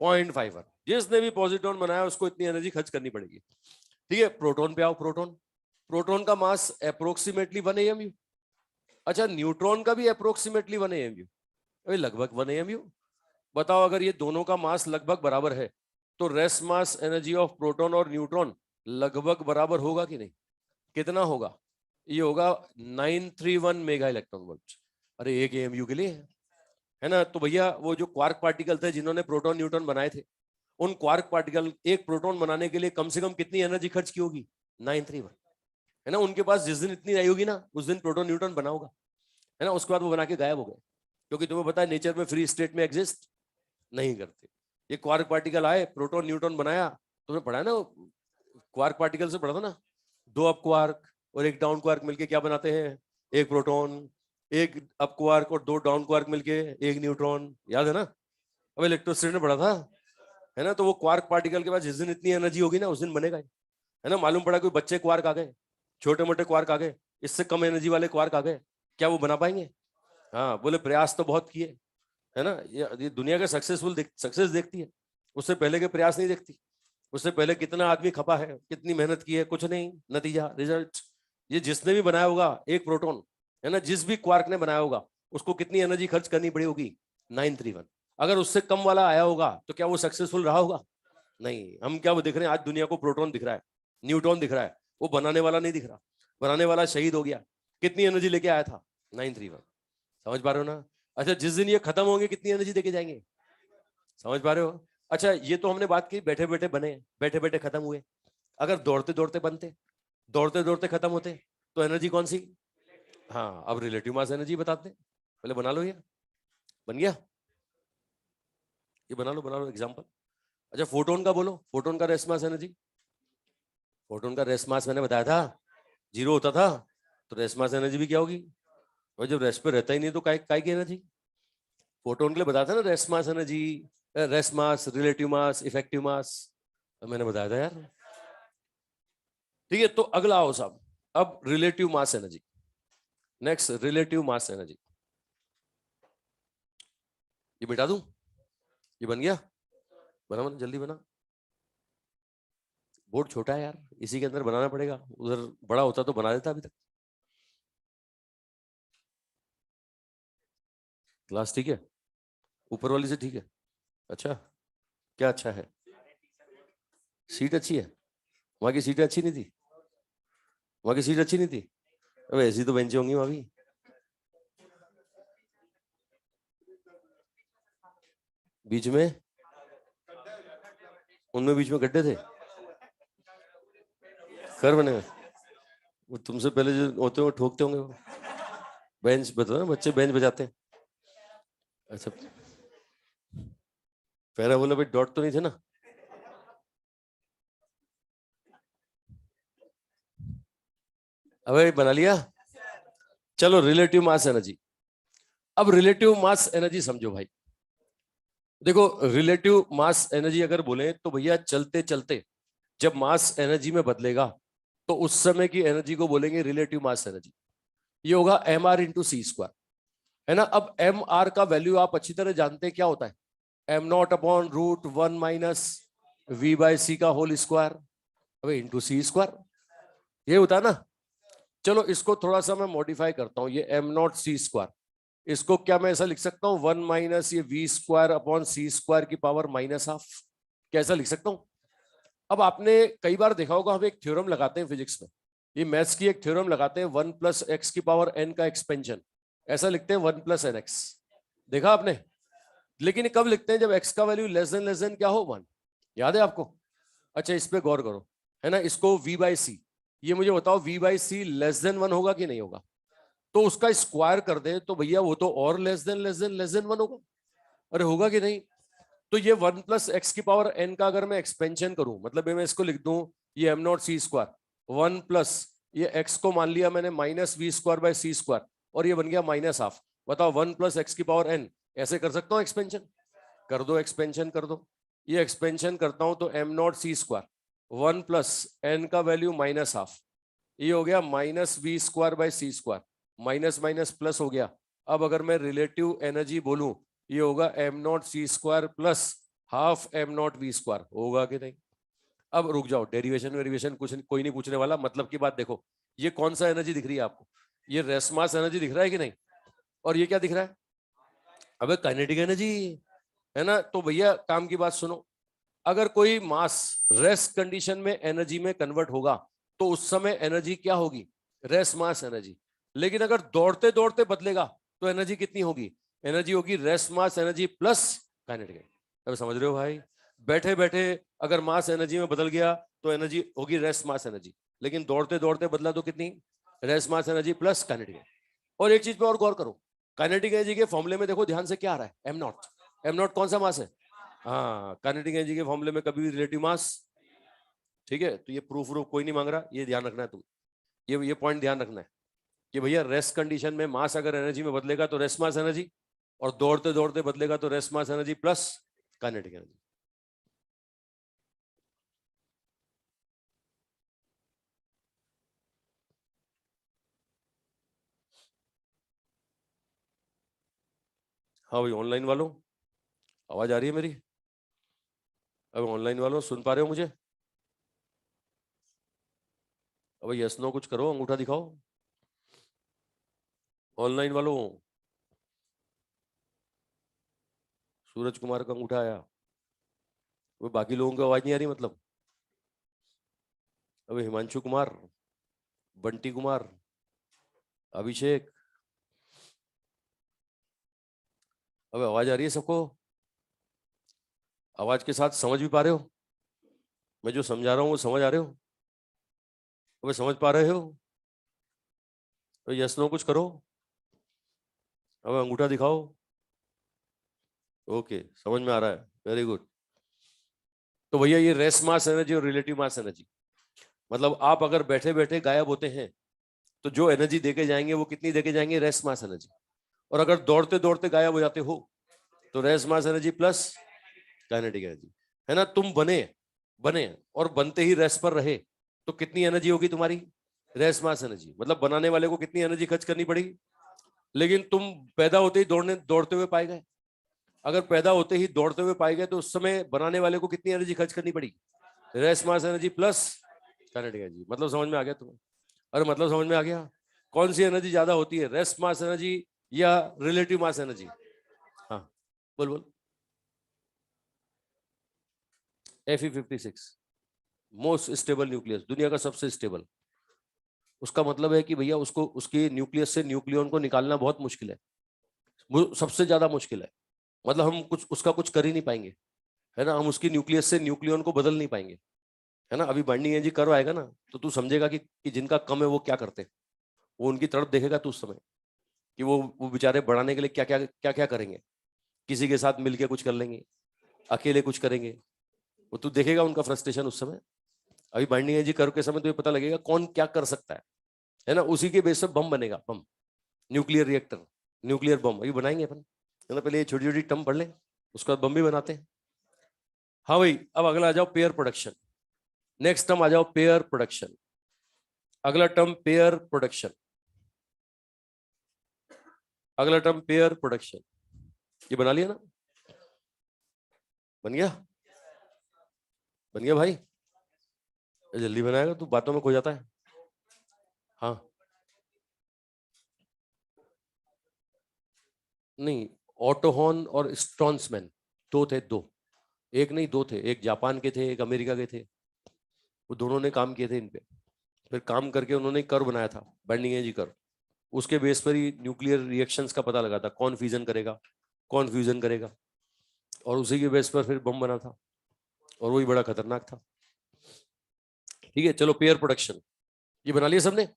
0.51। जिसने भी पॉजिट्रॉन बनाया उसको इतनी एनर्जी खर्च करनी पड़ेगी। ठीक है, प्रोटॉन पे आओ। प्रोटॉन, प्रोटॉन का मास अप्रोक्सीमेटली 1 AMU। अच्छा, न्यूट्रॉन का भी अप्रोक्सीमेटली 1 AMU, लगभग 1 AMU। बताओ, अगर ये दोनों का मास लगभग बराबर है तो rest mass energy of proton और न्यूट्रॉन लगभग बराबर होगा कि नहीं, कितना होगा, ये होगा 931 मेगा इलेक्ट्रॉन वोल्ट। अरे 1 AMU के लिए है ना। तो भैया वो जो क्वार्क पार्टिकल थे जिन्होंने प्रोटॉन न्यूट्रॉन बनाए थे, उन क्वार्क पार्टिकल एक प्रोटॉन बनाने के लिए कम से कम कितनी एनर्जी खर्च की होगी, 931, है ना। उनके पास जिस दिन इतनी आई होगी ना, उस दिन प्रोटॉन न्यूट्रॉन बना होगा, है ना। उसके बाद वो बना के गायब हो गए, क्योंकि तुम्हें पता है नेचर में फ्री स्टेट में एग्जिस्ट नहीं करते। ये क्वार्क पार्टिकल आए, प्रोटॉन न्यूट्रॉन बनाया, तुमने पढ़ा है ना, क्वार्क पार्टिकल से पढ़ा था ना, दो अप क्वार्क और एक डाउन क्वार्क मिलके क्या बनाते हैं, एक प्रोटॉन। एक अप क्वार्क और दो डाउन क्वार्क मिलके एक न्यूट्रॉन, याद है ना। अब इलेक्ट्रोस्टैटिक में पढ़ा था, है ना। तो वो क्वार्क पार्टिकल के पास जिस दिन इतनी एनर्जी होगी ना, उस दिन बनेगा, है ना। मालूम पड़ा कोई बच्चे क्वार्क आ गए, छोटे मोटे क्वार्क आ गए, इससे कम एनर्जी वाले क्वार्क आ गए, क्या वो बना पाएंगे, हाँ बोले प्रयास तो बहुत किए, है ना। ये दुनिया का सक्सेस देखती है, उससे पहले के प्रयास नहीं देखती। उससे पहले कितना आदमी खपा है, कितनी मेहनत की है, कुछ नहीं, नतीजा रिजल्ट। ये जिसने भी बनाया होगा एक प्रोटॉन, है ना, जिस भी क्वार्क ने बनाया होगा, उसको कितनी एनर्जी खर्च करनी पड़ी होगी, 931। अगर उससे कम वाला आया होगा तो क्या वो सक्सेसफुल रहा होगा, नहीं। हम क्या वो दिख रहे हैं, आज दुनिया को प्रोटॉन दिख रहा है, न्यूट्रॉन दिख रहा है, वो बनाने वाला नहीं दिख रहा। बनाने वाला शहीद हो गया, कितनी एनर्जी लेके आया था, 931। समझ पा रहे हो ना। अच्छा, जिस दिन ये खत्म होंगे कितनी एनर्जी देके जाएंगे, समझ पा रहे हो। अच्छा, ये तो हमने बात की बैठे बैठे बने, बैठे बैठे खत्म हुए। अगर दौड़ते दौड़ते बनते, दौड़ते दौड़ते खत्म होते, तो एनर्जी कौन सी, हाँ अब रिलेटिव मास एनर्जी बताते हैं। पहले बना लो, ये बन गया, ये बना लो एग्जांपल। अच्छा, फोटोन का बोलो, फोटोन का रेस्ट मास एनर्जी। फोटोन का रेस्ट मास मैंने बताया था 0 होता था, तो रेस्ट मास एनर्जी भी क्या होगी, और जब रेस्ट पे रहता ही नहीं तो काय की एनर्जी। फोटोन के लिए बताया था ना, rest mass energy, rest mass, relative mass, effective mass, मैंने बताया था यार। ठीक है, तो अगला आओ साहब, अब relative mass energy. Next relative mass energy, ये मिटा दूं, ये बन गया, बना बना जल्दी बना। बोर्ड छोटा है यार, इसी के अंदर बनाना पड़ेगा, उधर बड़ा होता तो बना देता अभी तक। क्लास ठीक है, ऊपर वाली से ठीक है। अच्छा, क्या अच्छा है, सीट अच्छी है, वहां की सीटें अच्छी नहीं थी, वहां की सीट अच्छी नहीं थी, अब ऐसी तो बेंचें होंगी वहां भी। बीच में, उनमें बीच में गड्ढे थे, खैर बने हुए। वो तुमसे पहले जो होते हैं वो ठोकते होंगे वो। बेंच बता ना, बच्चे बेंच बजाते हैं। अच्छा, पहला बोला भाई डॉट तो नहीं थे ना? अबे बना लिया। चलो रिलेटिव मास एनर्जी। अब रिलेटिव मास एनर्जी समझो भाई। देखो रिलेटिव मास एनर्जी अगर बोले तो भैया चलते चलते जब मास एनर्जी में बदलेगा तो उस समय की एनर्जी को बोलेंगे रिलेटिव मास एनर्जी। ये होगा एम आर इंटू सी स्क्वायर, है ना। अब एम आर का वैल्यू आप अच्छी तरह जानते हैं क्या होता है, M naught upon root one minus V by C का होल स्क्वायर, अबे इंटू सी स्क्वायर, ये होता है ना। चलो इसको थोड़ा सा मैं मॉडिफाई करता हूं, ये एम नॉट सी स्क्वायर, इसको क्या मैं ऐसा लिख सकता हूं, वन माइनस ये v square upon c square की पावर माइनस हाफ, कैसा लिख सकता हूं। अब आपने कई बार देखा होगा, हम एक थ्योरम लगाते हैं फिजिक्स में, ये मैथ्स की एक थ्योरम लगाते हैं, वन प्लस एक्स की पावर एन का एक्सपेंशन, ऐसा लिखते हैं वन प्लस एन एक्स, देखा आपने। लेकिन कब लिखते हैं, जब एक्स का वैल्यू लेस देन क्या हो, वन, याद है आपको। अच्छा इस पे गौर करो, है ना, इसको v बाई सी, ये मुझे बताओ v by c less than one होगा कि नहीं होगा, तो उसका स्क्वायर कर दे तो भैया वो तो और लेस देन वन होगा, अरे होगा कि नहीं। तो ये वन प्लस एक्स की पावर एन का अगर मैं एक्सपेंशन करूं, मतलब मैं इसको लिख दूं, ये m not C square one plus ये एक्स को मान लिया मैंने minus we square by C square, और ये बन गया माइनस हाफ। बताओ वन प्लस एक्स की पावर एन, ऐसे कर सकता हूं एक्सपेंशन, कर दो एक्सपेंशन कर दो, ये एक्सपेंशन करता हूं तो M not C square one plus N का वैल्यू माइनस हाफ, ये हो गया minus we square by C square, minus minus plus हो गया। अब अगर मैं रिलेटिव एनर्जी बोलूं, ये होगा M not C square plus half M naught V square, होगा कि नहीं। अब रुक जाओ, डेरिवेशन वेरिएशन कुछ कोई नहीं पूछने वाला, मतलब की बात देखो, ये कौन सा एनर्जी दिख रही है आपको, ये रेस्ट मास एनर्जी दिख रहा है कि नहीं, और ये क्या दिख रहा है, अबे काइनेटिक एनर्जी, है ना। तो भैया काम की बात सुनो, अगर कोई मास रेस्ट कंडीशन में एनर्जी में कन्वर्ट होगा तो उस समय एनर्जी क्या होगी, रेस्ट मास एनर्जी। लेकिन अगर दौड़ते दौड़ते बदलेगा तो एनर्जी कितनी होगी, एनर्जी होगी rest mass energy plus kinetic energy. अब समझ रहे हो भाई, बैठे बैठे अगर मास एनर्जी में बदल गया तो एनर्जी होगी रेस्ट मास एनर्जी, लेकिन दौड़ते दौड़ते बदला तो कितनी, rest mass energy plus kinetic energy. और एक चीज पे और गौर करो, काइनेटिक एनर्जी के फॉर्मूले में देखो ध्यान से क्या आ रहा है, एम नॉट, एम नॉट कौन सा मास है, हाँ काइनेटिक एनर्जी के फॉर्मूले में कभी भी रिलेटिव मास, ठीक है। तो ये प्रूफ व्रूफ कोई नहीं मांग रहा, ये ध्यान रखना है तुम, ये पॉइंट ध्यान रखना है कि भैया रेस्ट कंडीशन में मास अगर एनर्जी में बदलेगा तो रेस्ट मास एनर्जी, और दौड़ते दौड़ते बदलेगा तो rest mass energy plus kinetic energy. हाँ भाई ऑनलाइन वालों, आवाज आ रही है मेरी, अब ऑनलाइन वालों सुन पा रहे हो मुझे, अब यस नो कुछ करो, अंगूठा दिखाओ ऑनलाइन वालों। सूरज कुमार का अंगूठा आया, वो बाकी लोगों की आवाज नहीं आ रही मतलब, अब हिमांशु कुमार, बंटी कुमार, अभिषेक, अब आवाज आ रही है सबको, आवाज के साथ समझ भी पा रहे हो, मैं जो समझा रहा हूँ वो समझ आ रहे हो, अब समझ पा रहे हो, तो यस नो कुछ करो, अब अंगूठा दिखाओ, ओके समझ में आ रहा है, वेरी गुड। तो भैया ये रेस्ट मास एनर्जी और रिलेटिव मास एनर्जी, मतलब आप अगर बैठे बैठे गायब होते हैं तो जो एनर्जी देके जाएंगे वो कितनी देके जाएंगे, रेस्ट मास एनर्जी, और अगर दौड़ते दौड़ते गायब हो जाते हो तो rest mass energy plus kinetic energy, है ना। तुम बने बने और बनते ही रेस्ट पर रहे तो कितनी एनर्जी होगी तुम्हारी, रेस्ट मास एनर्जी, मतलब बनाने वाले को कितनी एनर्जी खर्च करनी पड़ी। लेकिन तुम पैदा होते ही दौड़ते हुए पाए गए, अगर पैदा होते ही दौड़ते हुए पाए गए तो उस समय बनाने वाले को कितनी एनर्जी खर्च करनी पड़ी, rest mass energy plus kinetic energy. मतलब समझ में आ गया तुम्हें, अरे मतलब समझ में आ गया, कौन सी एनर्जी ज्यादा होती है, रेस्ट मास एनर्जी या रिलेटिव मास एनर्जी। हाँ बोल बोल। Fe56 मोस्ट स्टेबल न्यूक्लियस, दुनिया का सबसे स्टेबल, उसका मतलब है कि भैया उसको उसके न्यूक्लियस से न्यूक्लियन को निकालना बहुत मुश्किल है, वो सबसे ज्यादा मुश्किल है। मतलब हम कुछ उसका कुछ कर ही नहीं पाएंगे, है ना। हम उसकी न्यूक्लियस से न्यूक्लियन को बदल नहीं पाएंगे, है ना। अभी बाइंडिंग एनर्जी कर्व आएगा ना, तो तू समझेगा कि जिनका कम है वो क्या करते हैं। वो उनकी तरफ देखेगा तू उस समय, कि वो बेचारे बढ़ाने के लिए क्या क्या क्या क्या करेंगे। किसी के साथ मिलके कुछ कर लेंगे, अकेले कुछ करेंगे, वो तू देखेगा उनका फ्रस्ट्रेशन उस समय। अभी बाइंडिंग एनर्जी कर्व के समय तो ये पता लगेगा कौन क्या कर सकता है ना। उसी के बेस पे बम बनेगा, बम, न्यूक्लियर रिएक्टर, न्यूक्लियर बम अभी बनाएंगे अपन, है ना। पहले ये छोटी छोटी टर्म पढ़ लें, उसके बाद बम भी बनाते हैं। हाँ भाई, अब अगला आ जाओ पेयर प्रोडक्शन। नेक्स्ट टर्म आ जाओ पेयर प्रोडक्शन। अगला टर्म पेयर प्रोडक्शन, अगला टर्म पेयर प्रोडक्शन। ये बना लिया ना, बन गया, बन गया भाई। जल्दी बनाएगा तू, बातों में खो जाता है। हाँ, नहीं, ऑटोहॉन और स्ट्रॉन्समैन दो थे, दो, एक नहीं दो थे। एक जापान के थे, एक अमेरिका के थे। वो दोनों ने काम किए थे इन पे। फिर काम करके उन्होंने कर्व बनाया था, बाइंडिंग एनर्जी कर्व। उसके बेस पर ही न्यूक्लियर रिएक्शंस का पता लगा था, कौन फ्यूजन करेगा, कौन फ्यूजन करेगा, और उसी के बेस पर फिर बम बना था, और वही बड़ा खतरनाक था। ठीक है, चलो पेयर प्रोडक्शन ये बना लिया सबने।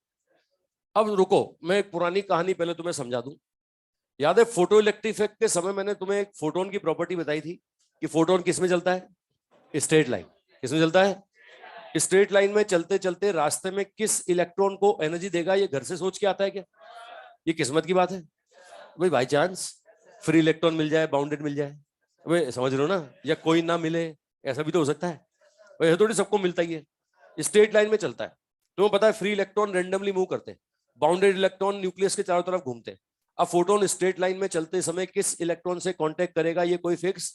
अब रुको, मैं एक पुरानी कहानी पहले तुम्हें समझा दूं। याद है फोटो इलेक्ट्रिक इफेक्ट के समय मैंने तुम्हें एक फोटोन की प्रॉपर्टी बताई थी, कि फोटोन किस में चलता है, स्ट्रेट लाइन। किस में चलता है, स्ट्रेट लाइन में चलते चलते रास्ते में किस इलेक्ट्रॉन को एनर्जी देगा, ये घर से सोच के आता है क्या? ये किस्मत की बात है भाई, बाई चांस फ्री इलेक्ट्रॉन मिल जाए, बाउंडेड मिल जाए, भाई समझ लो ना, या कोई ना मिले, ऐसा भी तो हो सकता है भाई। ये थोड़ी सबको मिलता ही है। स्ट्रेट लाइन में चलता है। तुम्हें पता है फ्री इलेक्ट्रॉन रेंडमली मूव करते हैं, बाउंडेड इलेक्ट्रॉन न्यूक्लियस के चारों तरफ घूमते हैं। अब फोटोन स्ट्रेट लाइन में चलते समय किस इलेक्ट्रॉन से कांटेक्ट करेगा, ये कोई फिक्स।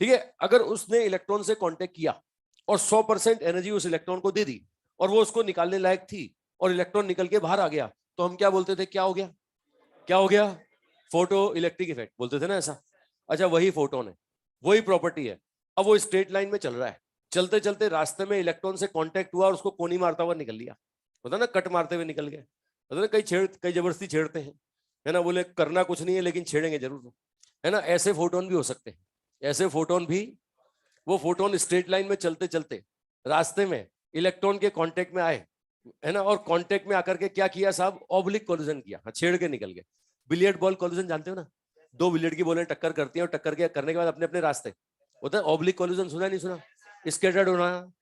ठीक है, अगर उसने इलेक्ट्रॉन से कांटेक्ट किया और 100% एनर्जी उस इलेक्ट्रॉन को दे दी, और वो उसको निकालने लायक थी, और इलेक्ट्रॉन निकल के बाहर आ गया, तो हम क्या बोलते थे, क्या हो गया, क्या हो गया? फोटो इलेक्ट्रिक इफेक्ट बोलते थे ना ऐसा। अच्छा, वही फोटोन है, वही प्रॉपर्टी है। अब वो स्ट्रेट लाइन में चल रहा है, चलते चलते रास्ते में इलेक्ट्रॉन से कांटेक्ट हुआ और उसको कोनी मारता हुआ निकल लिया, होता ना, कट मारते हुए निकल गए, होता ना। कई जबरदस्ती छेड़ते हैं, है ना, बोले करना कुछ नहीं है लेकिन छेड़ेंगे जरूर, है ना। ऐसे फोटोन भी हो सकते हैं, ऐसे फोटोन भी। वो फोटोन स्ट्रेट लाइन में चलते चलते रास्ते में इलेक्ट्रॉन के कांटेक्ट में आए, है ना, और कांटेक्ट में आकर के क्या किया साहब, ऑब्लिक कोलिजन किया, हाँ, छेड़ के निकल गए। बिलियर्ड बॉल कोलिजन जानते हो ना, दो बिलियर्ड की बॉलें टक्कर करती हैं, और टक्कर के करने के बाद अपने अपने रास्ते होता है। ऑब्लिक कोलिजन सुना नहीं सुना? स्कैटर्ड होना।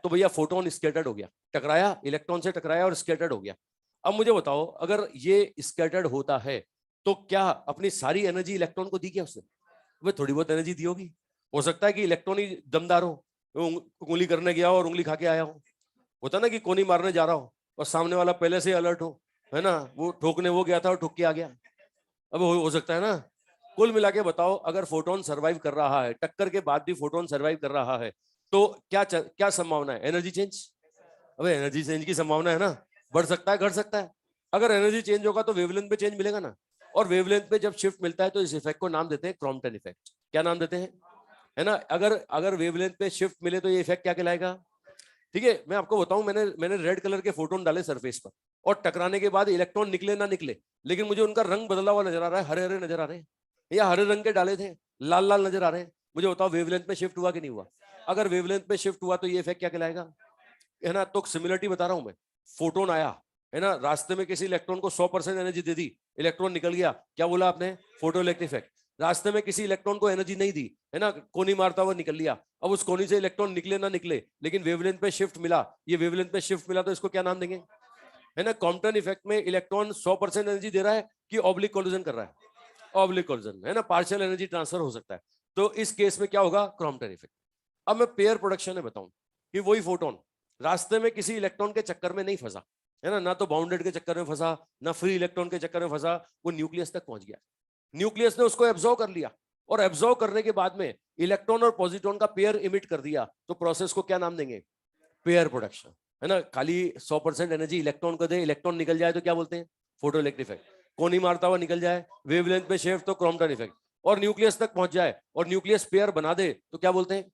तो भैया फोटोन स्कैटर्ड हो गया, टकराया, इलेक्ट्रॉन से टकराया और स्कैटर्ड हो गया। अब मुझे बताओ, अगर ये स्कैटर्ड होता है तो क्या अपनी सारी एनर्जी इलेक्ट्रॉन को दी क्या उसने? वह थोड़ी बहुत एनर्जी दी होगी। हो सकता है कि इलेक्ट्रॉन ही दमदार हो, उंगली करने गया और उंगली खा के आया हो, होता ना कि कोनी मारने जा रहा हो और सामने वाला पहले से अलर्ट हो, है ना, वो ठोकने वो गया था और ठोक के आ गया। अब हो सकता है ना। कुल मिला के बताओ, अगर फोटोन सरवाइव कर रहा है, टक्कर के बाद भी फोटोन सरवाइव कर रहा है, तो क्या संभावना है, एनर्जी चेंज। अबे एनर्जी चेंज की संभावना है ना, बढ़ सकता है, घट सकता है। अगर एनर्जी चेंज होगा तो वेवलेंथ पे चेंज मिलेगा ना, और वेवलेंथ पे जब शिफ्ट मिलता है तो इस इफेक्ट को नाम देते हैं क्रॉम्पटन इफेक्ट। क्या नाम देते हैं, है ना। अगर अगर वेवलेंथ पे शिफ्ट मिले तो ये इफेक्ट क्या कहलाएगा? ठीक है, मैं आपको बताऊं, मैंने मैंने रेड कलर के फोटोन डाले सरफेस पर, और टकराने के बाद इलेक्ट्रॉन निकले ना निकले, लेकिन मुझे उनका रंग बदला हुआ नजर आ रहा है, हरे हरे नजर आ रहे हैं, या हरे रंग के डाले थे लाल लाल नजर आ रहे हैं। मुझे बताओ वेवलेंथ में शिफ्ट हुआ कि नहीं हुआ? अगर वेवलेंथ में शिफ्ट हुआ तो ये इफेक्ट क्या कहलाएगा, है ना। तो सिमिलरिटी बता रहा हूं मैं। फोटोन आया, है ना, रास्ते में किसी इलेक्ट्रॉन को 100% एनर्जी दे दी, इलेक्ट्रॉन निकल गया, क्या बोला आपने, फोटो इलेक्ट्रिक इफेक्ट। रास्ते में किसी इलेक्ट्रॉन को एनर्जी नहीं दी, है ना, कोनी मारता हुआ निकल लिया, अब उस कोनी से इलेक्ट्रॉन निकले ना निकले, लेकिन वेवलेंथ पे शिफ्ट मिला, ये वेवलेंथ पे शिफ्ट मिला, तो इसको क्या नाम देंगे, है ना। कॉम्पटन इफेक्ट में इलेक्ट्रॉन 100% एनर्जी दे रहा है कि ऑब्लिक कोलिजन कर रहा है, ऑब्लिक कोलिजन, है ना, पार्शियल एनर्जी ट्रांसफर हो सकता है। तो इस केस में क्या होगा, क्रॉम्पटन इफेक्ट। अब मैं पेयर प्रोडक्शन में बताऊं कि वही फोटोन रास्ते में किसी इलेक्ट्रॉन के चक्कर में नहीं फंसा, है ना, ना तो बाउंडेड के चक्कर में फंसा, ना फ्री इलेक्ट्रॉन के चक्कर में फंसा, वो न्यूक्लियस तक पहुंच गया, न्यूक्लियस ने उसको एब्जॉर्व कर लिया, और एब्जॉर्व करने के बाद में इलेक्ट्रॉन और पॉजिट्रॉन का पेयर इमिट कर दिया, तो प्रोसेस को क्या नाम देंगे, पेयर प्रोडक्शन, है ना। खाली 100% एनर्जी इलेक्ट्रॉन को दे, इलेक्ट्रॉन निकल जाए तो क्या बोलते हैं, फोटो इलेक्ट्रिक इफेक्ट। कोनी मारता हुआ निकल जाए, वेवलेंथ पे शिफ्ट, तो क्रॉम्पटन इफेक्ट। और न्यूक्लियस तक पहुंच जाए और न्यूक्लियस पेयर बना दे तो क्या बोलते हैं,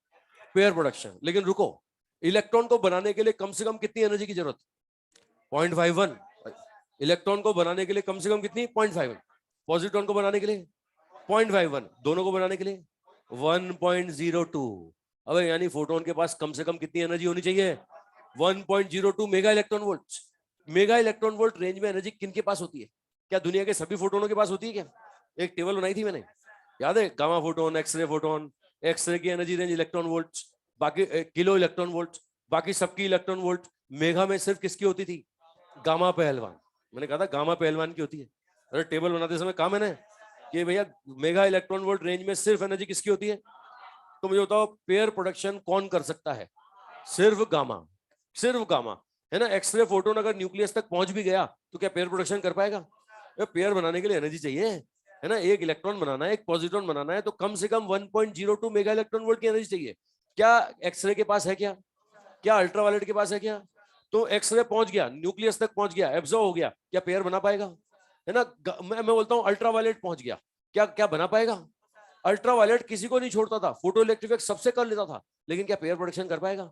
पेयर प्रोडक्शन। लेकिन रुको, इलेक्ट्रॉन को बनाने के लिए कम से कम कितनी एनर्जी की जरूरत, 0.51। इलेक्ट्रॉन को बनाने के लिए कम से कम कितनी, 0.51। पॉजिट्रॉन को बनाने के लिए 0.51, दोनों को बनाने के लिए 1.02। अब यानी फोटोन के पास कम से कम कितनी एनर्जी होनी चाहिए? 1.02 mega electron volt. Mega electron volt range में एनर्जी किन के पास होती है? क्या दुनिया के सभी फोटोनों के पास होती है क्या? एक टेबल बनाई थी मैंने, याद है? Gamma photon, x-ray photon. X-ray की एनर्जी रेंज इलेक्ट्रॉन वोल्ट, बाकी किलो इलेक्ट्रॉन वोल्ट, बाकी सबकी इलेक्ट्रॉन वोल्ट। मेगा में सिर्फ किसकी होती थी? गामा पहलवान। मैंने कहा था गामा पहलवान की होती है। अरे टेबल बनाते समय कहा मैंने कि भैया मेगा इलेक्ट्रॉन वोल्ट रेंज में सिर्फ एनर्जी किसकी होती है? तो मुझे बताओ पेयर प्रोडक्शन कौन कर सकता है? सिर्फ गामा, सिर्फ गामा, है ना। एक्सरे फोटोन अगर न्यूक्लियस तक पहुंच भी गया तो क्या पेयर प्रोडक्शन कर पाएगा? पेयर बनाने के लिए एनर्जी चाहिए, है ना। एक इलेक्ट्रॉन बनाना है, एक पॉजिट्रॉन बनाना है, तो कम से कम 1.02 मेगा इलेक्ट्रॉन वोल्ट की एनर्जी चाहिए। क्या एक्सरे के पास है? क्या अल्ट्रावायलेट के पास है? तो एक्सरे पहुंच गया, न्यूक्लियस तक पहुंच गया, एब्जॉर्ब हो गया, क्या पेयर बना पाएगा? है ना। मैं बोलता हूं अल्ट्रावायलेट पहुंच गया, क्या क्या बना पाएगा? अल्ट्रावायलेट किसी को नहीं छोड़ता था, फोटो इलेक्ट्रिक इफेक्ट सबसे कर लेता था, लेकिन क्या पेयर प्रोडक्शन कर पाएगा?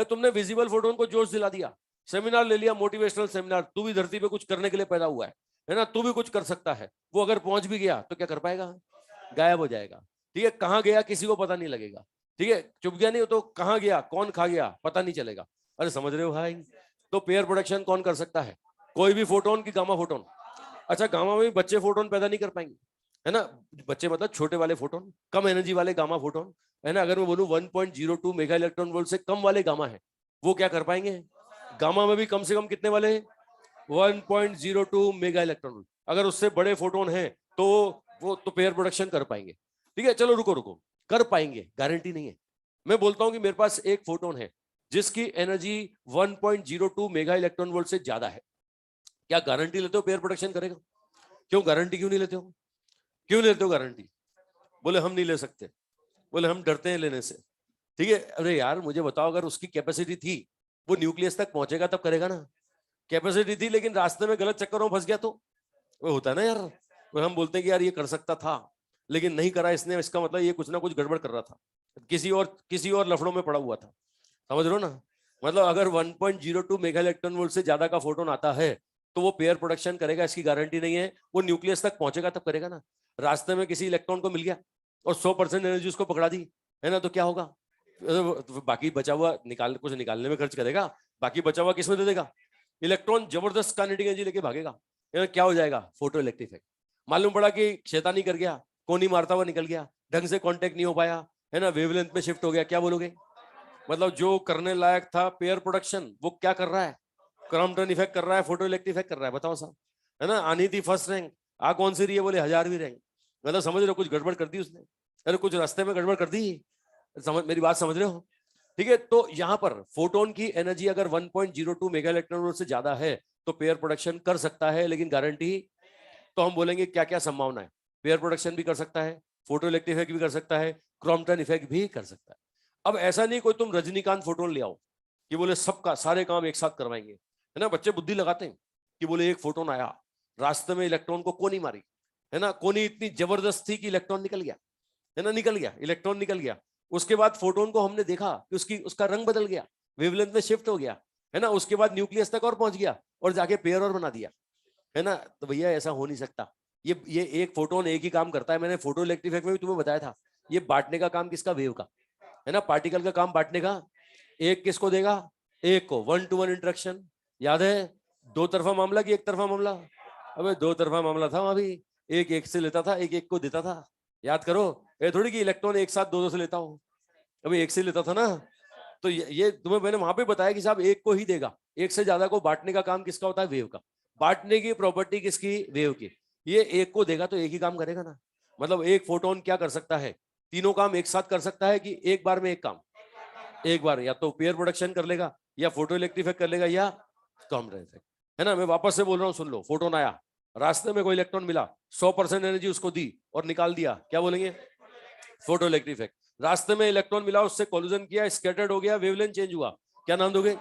तुमने विजिबल फोटोन को जोश दिला दिया, सेमिनार ले लिया, मोटिवेशनल सेमिनार, तू भी धरती पे कुछ करने के लिए पैदा हुआ है ना, तू भी कुछ कर सकता है। वो अगर पहुंच भी गया तो क्या कर पाएगा? गायब हो जाएगा। ठीक है, कहां गया किसी को पता नहीं लगेगा। ठीक है, चुप गया नहीं तो कहां गया, कौन खा गया, पता नहीं चलेगा। अरे समझ रहे हो भाई? तो पेयर प्रोडक्शन कौन कर सकता है? कोई भी फोटोन की गामा फोटोन। अच्छा, गामा में बच्चे फोटोन पैदा नहीं कर पाएंगे, है ना। बच्चे मतलब छोटे वाले फोटोन, कम एनर्जी वाले गामा फोटोन, है ना। अगर मैं बोलूं 1.02 मेगा इलेक्ट्रॉन वोल्ट से कम वाले गामा है, वो क्या कर पाएंगे? गामा में भी कम से कम कितने वाले? 1.02 मेगा इलेक्ट्रॉन वोल्ट। अगर उससे बड़े फोटोन हैं तो वो तो पेयर प्रोडक्शन कर पाएंगे। ठीक है, चलो रुको रुको, कर पाएंगे, गारंटी नहीं है। मैं बोलता हूं कि मेरे पास एक फोटोन है जिसकी एनर्जी 1.02 मेगा इलेक्ट्रॉन वोल्ट से ज्यादा है, क्या गारंटी लेते हो पेयर प्रोडक्शन करेगा? क्यों गारंटी क्यों नहीं लेते हो? क्यों लेते हो गारंटी? बोले हम नहीं ले सकते, बोले हम डरते हैं लेने से। ठीक है, अरे यार मुझे बताओ, अगर उसकी कैपेसिटी थी, वो न्यूक्लियस तक पहुंचेगा तब करेगा ना। कैपेसिटी थी लेकिन रास्ते में गलत चक्करों में फंस गया तो वो होता है ना यार। वो हम बोलते हैं कि यार ये कर सकता था लेकिन नहीं करा इसने, इसका मतलब ये कुछ ना कुछ गड़बड़ कर रहा था, किसी और लफड़ों में पड़ा हुआ था। समझ रहे हो ना? मतलब अगर 1.02 मेगा इलेक्ट्रॉन वोल्ट से ज्यादा का फोटोन आता है तो वो पेयर प्रोडक्शन करेगा, इसकी गारंटी नहीं है। वो न्यूक्लियस तक पहुंचेगा तब करेगा ना। रास्ते में किसी इलेक्ट्रॉन को मिल गया और 100% एनर्जी उसको पकड़ा दी, है ना, तो क्या होगा? तो बाकी बचा हुआ कुछ निकालने में खर्च करेगा, बाकी बचा हुआ किसमें दे देगा? इलेक्ट्रॉन जबरदस्त काइनेटिक एनर्जी लेके भागेगा, क्या हो जाएगा? Photo electric effect. मालूम पड़ा कि शैतानी कर गया, कोनी मारता हुआ निकल गया, ढंग से कांटेक्ट नहीं हो पाया, है ना, वेवलेंथ में शिफ्ट हो गया, क्या बोलोगे? मतलब जो करने लायक था पेयर प्रोडक्शन, वो क्या कर रहा है? क्रॉम्पटन इफेक्ट कर रहा है, फोटो इलेक्ट्रिक इफेक्ट कर रहा है। बताओ साहब, है ना। आनी थी फर्स्ट रैंक, आ कौन सी रही है? बोले 1000वीं रैंक। मतलब समझ रहे हो, कुछ गड़बड़ कर दी उसने। अरे कुछ रास्ते में गड़बड़ कर दी, समझ मेरी बात समझ रहे हो? ठीक है, तो यहां पर फोटोन की एनर्जी अगर 1.02 मेगा इलेक्ट्रॉन वोल्ट से ज्यादा है तो पेयर प्रोडक्शन कर सकता है, लेकिन गारंटी। तो हम बोलेंगे क्या क्या संभावना है? पेयर प्रोडक्शन भी कर सकता है, फोटो इलेक्ट्रिक इफेक्ट भी कर सकता है, क्रॉम्पटन इफेक्ट भी कर सकता है। अब ऐसा नहीं कोई तुम रजनीकांत फोटोन ले आओ कि बोले सबका सारे काम एक साथ करवाएंगे, है ना। बच्चे बुद्धि लगाते हैं कि बोले एक फोटोन आया, रास्ते में इलेक्ट्रॉन को कोनी मारी, है ना, कोनी इतनी जबरदस्त थी कि इलेक्ट्रॉन निकल गया, है ना, निकल गया, इलेक्ट्रॉन निकल गया। उसके बाद फोटोन को हमने देखा कि उसका रंग बदल गया, वेवलेंथ में शिफ्ट हो गया, है ना। उसके बाद न्यूक्लियस तक और पहुंच गया और जाके पेयर और बना दिया, है ना। तो भैया ऐसा हो नहीं सकता। ये एक फोटोन एक ही काम करता है। मैंने फोटो इलेक्ट्रिक इफेक्ट में भी तुम्हें बताया था, ये बांटने का काम किसका? वेव का, है ना। पार्टिकल का काम बांटने का। एक किसको देगा? एक को। 1-to-1 इंटरेक्शन, याद है? दो तरफा मामला कि एक तरफा मामला? अबे दो तरफा मामला था वहां भी, एक एक से लेता था, एक एक को देता था। याद करो, ये थोड़ी कि इलेक्ट्रॉन एक साथ दो दो से लेता हूं, अभी एक से लेता था ना। तो ये तुम्हें मैंने वहां पे बताया कि साहब एक को ही देगा, एक से ज्यादा को बांटने का काम किसका होता है? वेव का। बांटने की प्रॉपर्टी किसकी? वेव की। ये एक को देगा तो एक ही काम करेगा ना। मतलब एक फोटोन क्या कर सकता है? तीनों काम एक साथ कर सकता है कि एक बार में एक काम? एक बार या तो पेयर प्रोडक्शन कर लेगा, या फोटो इलेक्ट्रिक कर लेगा, या क्रॉम्पटन इफेक्ट, है ना। मैं वापस से बोल रहा हूँ, सुन लो। फोटोन आया, रास्ते में कोई इलेक्ट्रॉन मिला, 100% एनर्जी उसको दी और निकाल दिया, क्या बोलेंगे? Photo electric effect. रास्ते में इलेक्ट्रॉन मिला, उससे कोलिजन किया, स्कैटर्ड हो गया, वेवलेंथ चेंज हुआ, क्या नाम दोगे?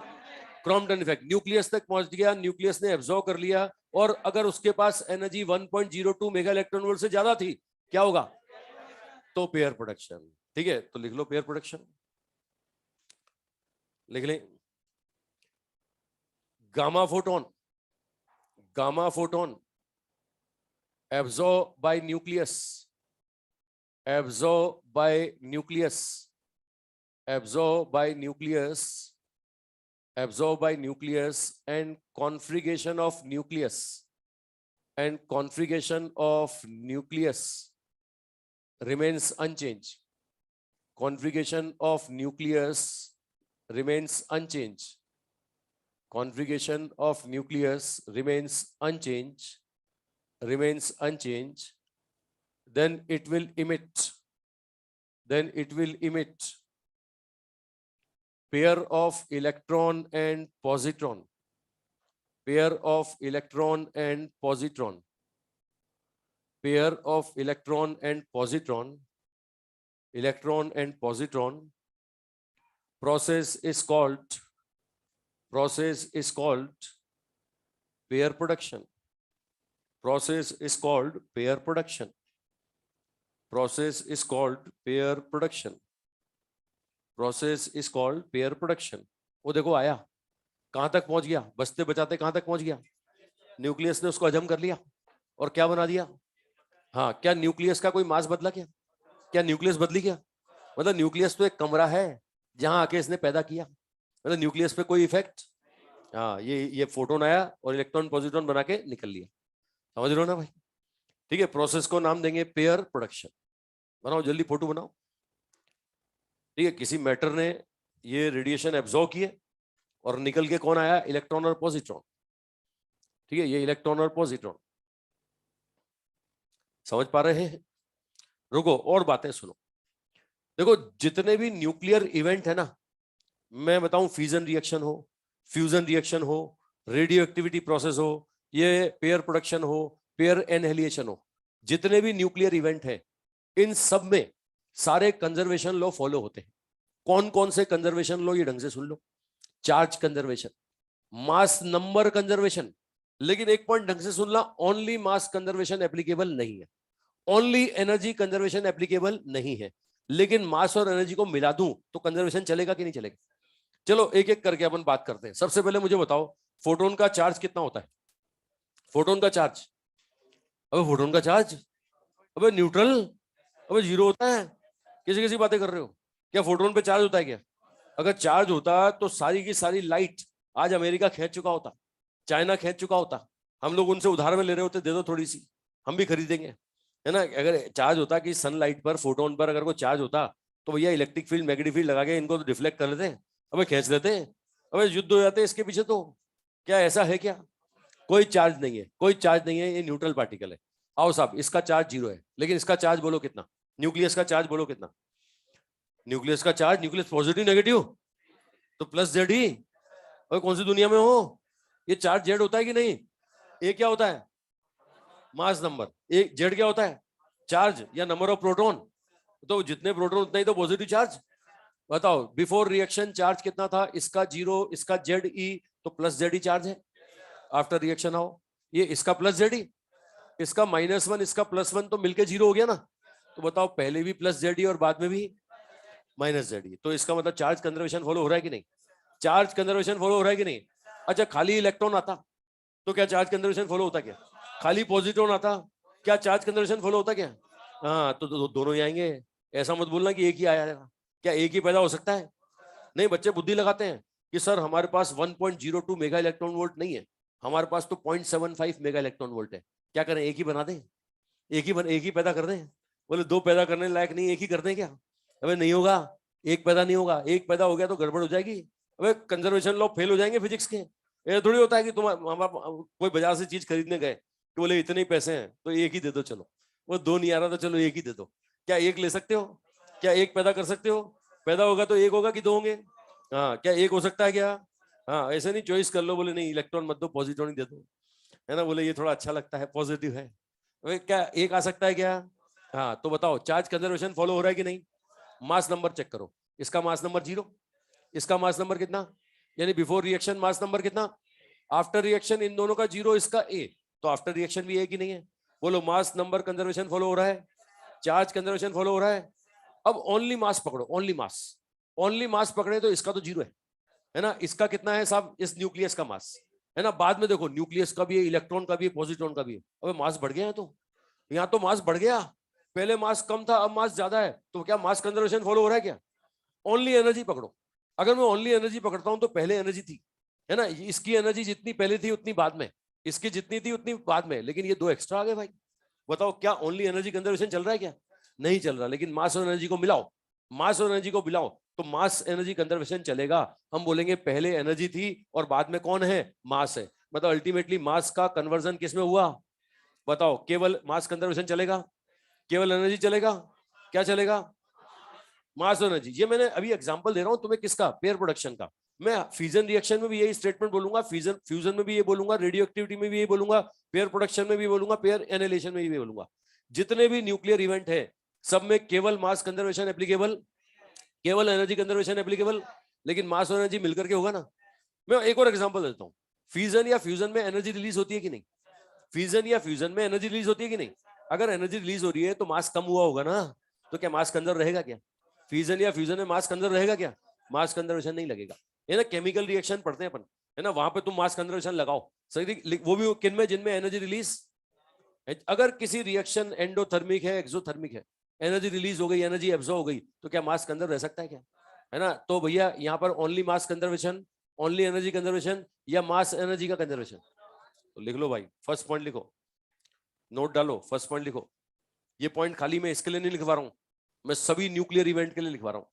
Crompton effect. न्यूक्लियस तक पहुंच गया, न्यूक्लियस ने एब्जॉर्ब कर लिया, और अगर उसके पास एनर्जी 1.02 मेगा इलेक्ट्रॉन वोल्ट से ज्यादा थी, क्या होगा? तो पेयर प्रोडक्शन। ठीक है, तो लिख लो पेयर प्रोडक्शन, लिख लें। Gamma photon, gamma photon absorb by nucleus absorbed by nucleus, absorbed by nucleus, absorbed by nucleus, and configuration of nucleus, and configuration of nucleus remains unchanged. Configuration of nucleus remains unchanged. Configuration of nucleus remains unchanged, remains unchanged. Then it will emit, then it will emit pair of electron and positron, pair of electron and positron, pair of electron and positron, electron and positron. Process is called pair production. Process is called pair production. Process is called pair production. Process is called pair production. वो देखो आया, कहां तक पहुंच गया, बचते बचाते कहां तक पहुंच गया, न्यूक्लियस ने उसको हजम कर लिया और क्या बना दिया। हाँ, क्या न्यूक्लियस का कोई मास बदला क्या, क्या न्यूक्लियस बदली क्या, मतलब न्यूक्लियस तो एक कमरा है जहां आके इसने पैदा किया, मतलब न्यूक्लियस पे कोई इफेक्ट। हाँ, ये फोटोन आया और इलेक्ट्रॉन पॉजिट्रॉन बना के निकल लिया, समझ रहे हो ना भाई। ठीक है, प्रोसेस को नाम देंगे पेयर प्रोडक्शन। बनाओ जल्दी फोटो बनाओ। ठीक है, किसी मैटर ने ये रेडिएशन एब्जॉर्ब किए और निकल के कौन आया, इलेक्ट्रॉन और पॉजिट्रॉन। ठीक है, ये इलेक्ट्रॉन और पॉजिट्रॉन, समझ पा रहे हैं। रुको और बातें सुनो। देखो जितने भी न्यूक्लियर इवेंट है ना, मैं बताऊं, फिजन रिएक्शन हो, फ्यूजन रिएक्शन हो, रेडियो एक्टिविटी प्रोसेस हो, ये पेयर प्रोडक्शन हो, पेयर एनहिलिएशन हो, जितने भी न्यूक्लियर इवेंट है इन सब में सारे कंजर्वेशन लॉ फॉलो होते हैं। कौन कौन से कंजर्वेशन लॉ, ये ढंग से सुन लो। Charge conservation, mass number conservation, लेकिन एक पॉइंट ढंग से सुनना, ओनली मास कंजर्वेशन एप्लीकेबल नहीं है, ओनली एनर्जी कंजर्वेशन एप्लीकेबल नहीं है, लेकिन मास और एनर्जी को मिला दूं तो कंजर्वेशन चलेगा कि नहीं चलेगा। चलो एक एक करके अपन बात करते हैं। सबसे पहले मुझे बताओ, फोटोन का चार्ज कितना होता है, फोटोन का चार्ज। अबे फोटोन का चार्ज, अबे न्यूट्रल, अबे जीरो होता है। किसी किसी बातें कर रहे हो, क्या फोटोन पे चार्ज होता है क्या। अगर चार्ज होता तो सारी की सारी लाइट आज अमेरिका खींच चुका होता, चाइना खींच चुका होता, हम लोग उनसे उधार में ले रहे होते, दे दो थोड़ी सी, हम भी खरीदेंगे, है ना। अगर चार्ज होता कि सनलाइट पर, फोटोन पर अगर कोई चार्ज होता तो भैया इलेक्ट्रिक फील्ड मैग्नेटिक फील्ड लगा के इनको तो डिफ्लेक्ट कर लेते, अबे खींच लेते, अबे युद्ध हो जाते इसके पीछे। तो क्या ऐसा है क्या, कोई चार्ज नहीं है, कोई चार्ज नहीं है, ये न्यूट्रल पार्टिकल है। आओ साहब, इसका चार्ज जीरो है, लेकिन इसका चार्ज बोलो कितना, न्यूक्लियस का चार्ज बोलो कितना, न्यूक्लियस का चार्ज, न्यूक्लियस पॉजिटिव नेगेटिव तो प्लस जेड ही। और कौन सी दुनिया में हो, ये चार्ज जेड होता है कि नहीं। ए क्या होता है, मास नंबर, एक जेड क्या होता है, चार्ज या नंबर ऑफ प्रोटॉन। तो जितने प्रोटॉन उतना ही तो पॉजिटिव चार्ज। बताओ बिफोर रिएक्शन चार्ज कितना था, इसका जीरो, इसका जेड ई, तो प्लस जेड ई चार्ज है। आफ्टर रिएक्शन आओ, ये इसका प्लस जेड ई, इसका -1, इसका +1, तो मिलके जीरो हो गया ना। तो बताओ पहले भी प्लस जेड ई और बाद में भी माइनस जेड ई, तो इसका मतलब चार्ज कंजर्वेशन फॉलो हो रहा है कि नहीं, चार्ज कंजर्वेशन फॉलो हो रहा है कि नहीं। अच्छा खाली इलेक्ट्रॉन आता तो क्या चार्ज कंजर्वेशन फॉलो होता क्या, खाली पॉजिट्रॉन आता क्या चार्ज कंजर्वेशन फॉलो होता क्या। हाँ तो दोनों ही आएंगे, ऐसा मत बोलना कि एक ही आया, क्या एक ही पैदा हो सकता है। नहीं, बच्चे बुद्धि लगाते हैं कि सर हमारे पास 1.02 मेगा इलेक्ट्रॉन वोल्ट नहीं है, हमारे पास तो 0.75 मेगा इलेक्ट्रॉन वोल्ट है, क्या करें, एक ही बना दें, एक ही पैदा कर दें। बोले दो पैदा करने लायक नहीं, एक ही कर दें क्या। अबे नहीं होगा, एक पैदा नहीं होगा, एक पैदा हो गया तो गड़बड़ हो जाएगी। अबे कंजर्वेशन लॉ फेल हो जाएंगे फिजिक्स के। ये थोड़ी होता है कि तुम कोई बाजार से चीज खरीदने गए कि बोले इतने ही पैसे हैं तो एक ही दे दो, चलो वो दो नहीं आ रहा तो चलो एक ही दे दो। क्या एक ले सकते हो, क्या एक पैदा कर सकते हो, पैदा होगा तो एक होगा कि दो होंगे। हाँ क्या एक हो सकता है क्या। हाँ ऐसे नहीं चॉइस कर लो, बोले नहीं इलेक्ट्रॉन मत दो पॉजिट्रॉन ही दे दो, है ना, बोले ये थोड़ा अच्छा लगता है पॉजिटिव है। क्या एक आ सकता है क्या। हाँ तो बताओ चार्ज कंजर्वेशन फॉलो हो रहा है कि नहीं। मास नंबर चेक करो, इसका मास नंबर 0, इसका मास नंबर कितना, यानी बिफोर रिएक्शन मास नंबर कितना, आफ्टर रिएक्शन इन दोनों का 0, इसका ए, तो आफ्टर रिएक्शन भी ए की नहीं है। बोलो मास नंबर कंजर्वेशन फॉलो हो रहा है, चार्ज कंजर्वेशन फॉलो हो रहा है। अब ओनली मास पकड़ो, ओनली मास, ओनली मास पकड़े तो इसका तो 0 है ना। इसका कितना है साहब, इस न्यूक्लियस का मास, है ना। बाद में देखो न्यूक्लियस का भी है, इलेक्ट्रॉन का भी है, पॉजिट्रॉन का भी है। अबे मास बढ़ गया है, तो यहाँ तो मास बढ़ गया, पहले मास कम था, अब मास ज्यादा है, तो क्या मास कंजर्वेशन फॉलो हो रहा है क्या? ओनली एनर्जी पकड़ो। अगर मैं ओनली एनर्जी पकड़ता हूं तो पहले एनर्जी थी, है ना, इसकी एनर्जी जितनी पहले थी उतनी बाद में, इसकी जितनी थी उतनी बाद में, लेकिन ये दो एक्स्ट्रा आ गए भाई। बताओ क्या ओनली एनर्जी कंजर्वेशन चल रहा है क्या? नहीं चल रहा। लेकिन मास और एनर्जी को मिलाओ, मास और एनर्जी को मिलाओ तो मास एनर्जी कंजर्वेशन चलेगा। हम बोलेंगे पहले एनर्जी थी और बाद में कौन है? मास है। मतलब अल्टीमेटली मास का कन्वर्जन किस में हुआ? बताओ, केवल मास कंजर्वेशन चलेगा, केवल एनर्जी चलेगा, क्या चलेगा? मास और एनर्जी। ये मैंने अभी एग्जांपल दे रहा हूं तुम्हें किसका? पेयर प्रोडक्शन का। मैं फ्यूजन रिएक्शन में भी यही स्टेटमेंट बोलूंगा, फ्यूजन फ्यूजन में भी ये बोलूंगा, रेडियो एक्टिविटी में भी यही बोलूंगा, पेयर प्रोडक्शन में भी बोलूंगा, पेयर एनालिसिस में भी बोलूंगा। जितने भी न्यूक्लियर इवेंट है सब में केवल मास कंजर्वेशन एप्लीकेबल, केवल एनर्जी कंजर्वेशन एप्लीकेबल, लेकिन मास और एनर्जी मिलकर के होगा ना। मैं एक और एग्जांपल देता हूं। फ्यूजन या फ्यूजन में एनर्जी रिलीज होती है कि नहीं? फ्यूजन या फ्यूजन में एनर्जी रिलीज होती है कि नहीं? अगर एनर्जी रिलीज हो रही है तो मास कम हुआ होगा ना, तो क्या मास कंजर्व रहेगा क्या? फ्यूजन या फ्यूजन में मास कंजर्व रहेगा क्या? मास कंजर्वेशन नहीं लगेगा। है ना, केमिकल रिएक्शन पढ़ते हैं अपन, है ना, वहां पे तुम मास कंजर्वेशन लगाओ सही, वो भी किन में? जिनमें एनर्जी रिलीज। अगर किसी रिएक्शन एंडोथर्मिक है, एक्सोथर्मिक है, एनर्जी रिलीज हो गई, एनर्जी एब्जॉर्ब हो गई, तो क्या मास कंजर्व रह सकता है क्या? है ना, तो भैया यहाँ पर only mass conservation, only energy conservation, या मास एनर्जी का कंजर्वेशन? तो लिख लो भाई, फर्स्ट पॉइंट लिखो, नोट डालो, फर्स्ट पॉइंट लिखो। ये पॉइंट खाली मैं इसके लिए नहीं लिखवा रहा हूं, मैं सभी न्यूक्लियर इवेंट के लिए लिखवा रहा हूं।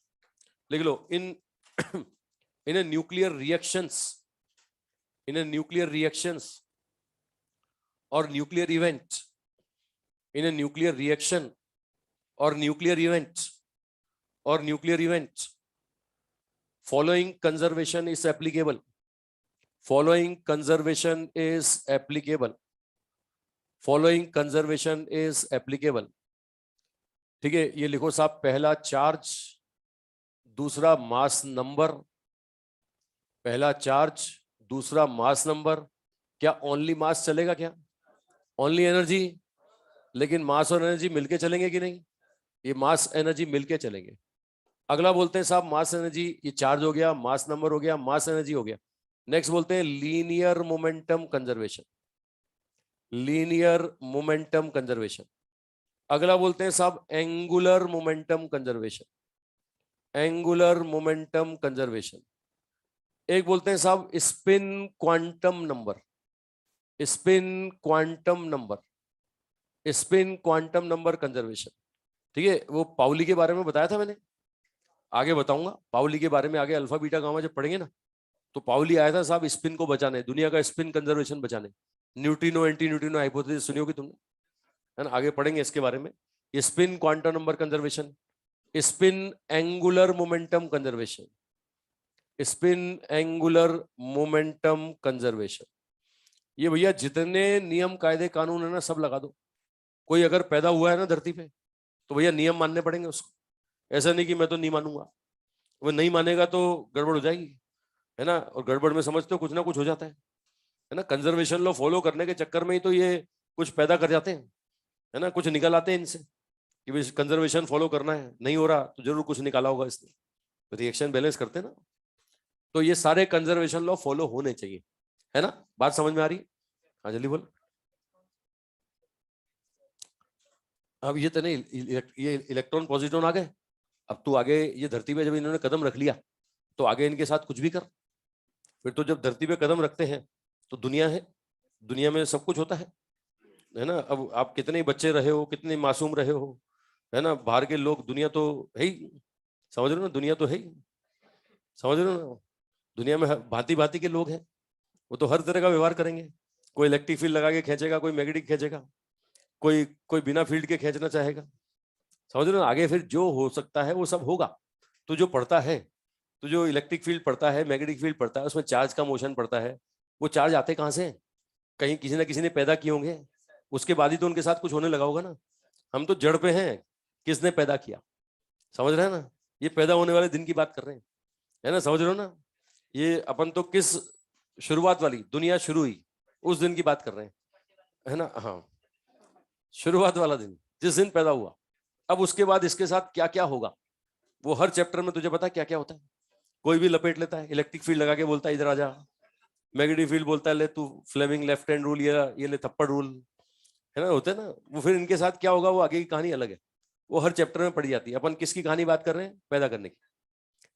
लिख लो, in in a nuclear reactions, in a nuclear reactions और nuclear event, in a nuclear reaction और न्यूक्लियर इवेंट और nuclear event, following conservation is applicable, following conservation is applicable, following conservation is applicable। ठीक है, ये लिखो साहब, पहला charge, दूसरा मास नंबर, पहला चार्ज, दूसरा मास नंबर। क्या ओनली मास चलेगा क्या? Only energy? लेकिन मास और एनर्जी मिलके चलेंगे कि नहीं? ये मास एनर्जी मिलके चलेंगे। अगला बोलते हैं साहब मास एनर्जी, ये चार्ज हो गया, मास नंबर हो गया, मास एनर्जी हो गया। नेक्स्ट बोलते हैं linear momentum conservation, linear momentum conservation. अगला बोलते हैं साहब angular momentum conservation, angular momentum conservation. एक बोलते हैं साहब spin quantum number, spin quantum number, spin quantum number conservation. ठीक है, वो पाउली के बारे में बताया था मैंने, आगे बताऊंगा पाउली के बारे में, आगे अल्फा बीटा गामा जब पढ़ेंगे ना, तो पाउली आया था साहब स्पिन को बचाने, दुनिया का स्पिन कंजर्वेशन बचाने। न्यूट्रिनो एंटी न्यूट्रिनो हाइपोथेसिस सुनी होगी तुमने, है ना, आगे पढ़ेंगे इसके बारे में। Spin quantum number conservation, spin angular momentum conservation, spin angular momentum conservation. ये भैया जितने नियम कायदे कानून है ना सब लगा दो। कोई अगर पैदा हुआ है ना धरती पे तो भैया नियम मानने पड़ेंगे उसको। ऐसा नहीं कि मैं तो नहीं मानूंगा, वो नहीं मानेगा तो गड़बड़ हो जाएगी, है ना, और गड़बड़ में समझते हो कुछ ना कुछ हो जाता है ना। कंजर्वेशन लॉ फॉलो करने के चक्कर में ही तो ये कुछ पैदा कर जाते हैं, है ना, कुछ निकल आते हैं इनसे कि भाई कंजर्वेशन फॉलो करना है, नहीं हो रहा तो जरूर कुछ निकाला होगा इसने, रिएक्शन बैलेंस करते हैं ना। तो ये सारे कंजर्वेशन लॉ फॉलो होने चाहिए, है ना। बात समझ में आ रही है? हाँ जल्दी बोल। अब ये तो नहीं, ये इलेक्ट्रॉन पॉजिट्रॉन आ गए, अब तू आगे ये धरती पे जब इन्होंने कदम रख लिया तो आगे इनके साथ कुछ भी कर। फिर तो जब धरती पे कदम रखते हैं तो दुनिया है, दुनिया में सब कुछ होता है ना। अब आप कितने बच्चे रहे हो, कितने मासूम रहे हो, है ना, बाहर के लोग, दुनिया तो है ही, समझ रहे हो ना, दुनिया तो है ही, समझ रहे हो ना। दुनिया में भांति भांति के लोग हैं, वो तो हर तरह का व्यवहार करेंगे। कोई इलेक्ट्रिक फील्ड लगा के खींचेगा, कोई मैग्नेटिक खींचेगा, कोई कोई बिना फील्ड के खींचना चाहेगा, समझ रहे हो। आगे फिर जो हो सकता है वो सब होगा। तो जो पढ़ता है, तो जो इलेक्ट्रिक फील्ड पढ़ता है, मैग्नेटिक फील्ड पढ़ता है, उसमें चार्ज का मोशन पड़ता है, वो चार्ज आते कहाँ से? कहीं किसी ना किसी ने पैदा किए होंगे, उसके बाद ही तो उनके साथ कुछ होने लगा होगा ना। हम तो जड़ पे हैं, किसने पैदा किया, समझ रहे हैं ना। ये पैदा होने वाले दिन की बात कर रहे हैं, है ना, समझ रहे हो ना। ये अपन तो किस शुरुआत वाली, दुनिया शुरू हुई उस दिन की बात कर रहे हैं, है ना। हाँ, शुरुआत वाला दिन, जिस दिन पैदा हुआ। अब उसके बाद इसके साथ क्या क्या होगा वो हर चैप्टर में तुझे पता है क्या क्या होता है। कोई भी लपेट लेता है, इलेक्ट्रिक फील्ड लगा के बोलता है इधर आ जा, मैग्नेटिक फील्ड बोलता है ले तू फ्लेमिंग लेफ्ट हैंड रूल, ये ले थप्पड़ रूल, है ना, होते हैं ना वो। फिर इनके साथ क्या होगा वो आगे की कहानी अलग है। वो हर चैप्टर में पढ़ी जाती है। अपन किसकी कहानी बात कर रहे हैं? पैदा करने की।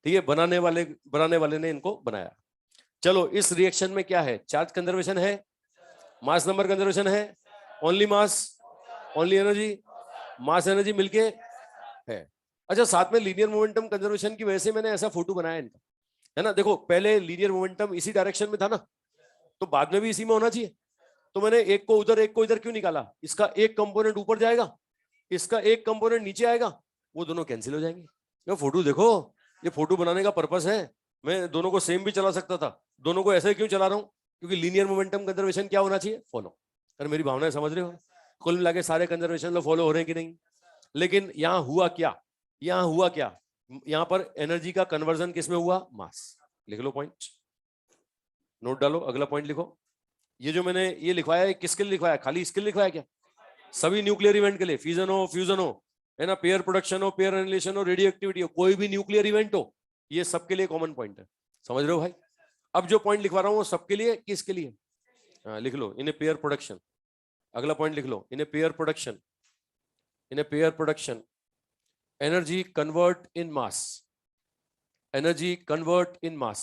ठीक है, बनाने वाले ने इनको बनाया। चलो, इस रिएक्शन में क्या है? चार्ज कंजर्वेशन है, मास नंबर कंजर्वेशन है, ओनली मास, ओनली एनर्जी, मास एनर्जी मिलके है। अच्छा, साथ में लीनियर मोमेंटम कंजर्वेशन की वजह से मैंने ऐसा फोटो बनाया इनका, है ना। देखो, पहले लीनियर मोमेंटम इसी डायरेक्शन में था ना, तो बाद में भी इसी में होना चाहिए। तो मैंने एक को उधर एक को इधर क्यों निकाला? इसका एक कंपोनेंट ऊपर जाएगा, इसका एक कंपोनेंट नीचे आएगा, वो दोनों कैंसिल हो जाएंगे। ये फोटो देखो, ये फोटो बनाने का पर्पस है। मैं दोनों को सेम भी चला सकता था, दोनों को ऐसे क्यों चला रहा हूं? क्योंकि लीनियर मोमेंटम कंजर्वेशन क्या होना चाहिए? फॉलो। अरे मेरी भावनाएं समझ रहे हो? कुल मिला के सारे कंजर्वेशन लोग फॉलो हो रहे हैं कि नहीं? लेकिन यहां हुआ क्या? यहां हुआ क्या? यहां पर एनर्जी का कन्वर्जन किसमें हुआ? मास। लिख लो पॉइंट, नोट डालो, अगला पॉइंट लिखो। ये जो मैंने ये लिखवाया है किसके लिए लिखवाया? खाली इसके लिए लिखवाया क्या? सभी न्यूक्लियर इवेंट के लिए, फिजन हो, फ्यूजन हो, है ना, पेयर प्रोडक्शन हो, पेयर एनिलेशन हो, रेडियो एक्टिविटी हो, कोई भी न्यूक्लियर इवेंट हो, ये सबके लिए कॉमन पॉइंट है। समझ रहे हो भाई? अब जो पॉइंट लिखवा रहा हूं वो सबके लिए, किसके लिए? लिख लो, इन ए पेयर प्रोडक्शन। अगला पॉइंट लिख लो, in a pair production, in a pair production energy convert in mass, energy convert in mass,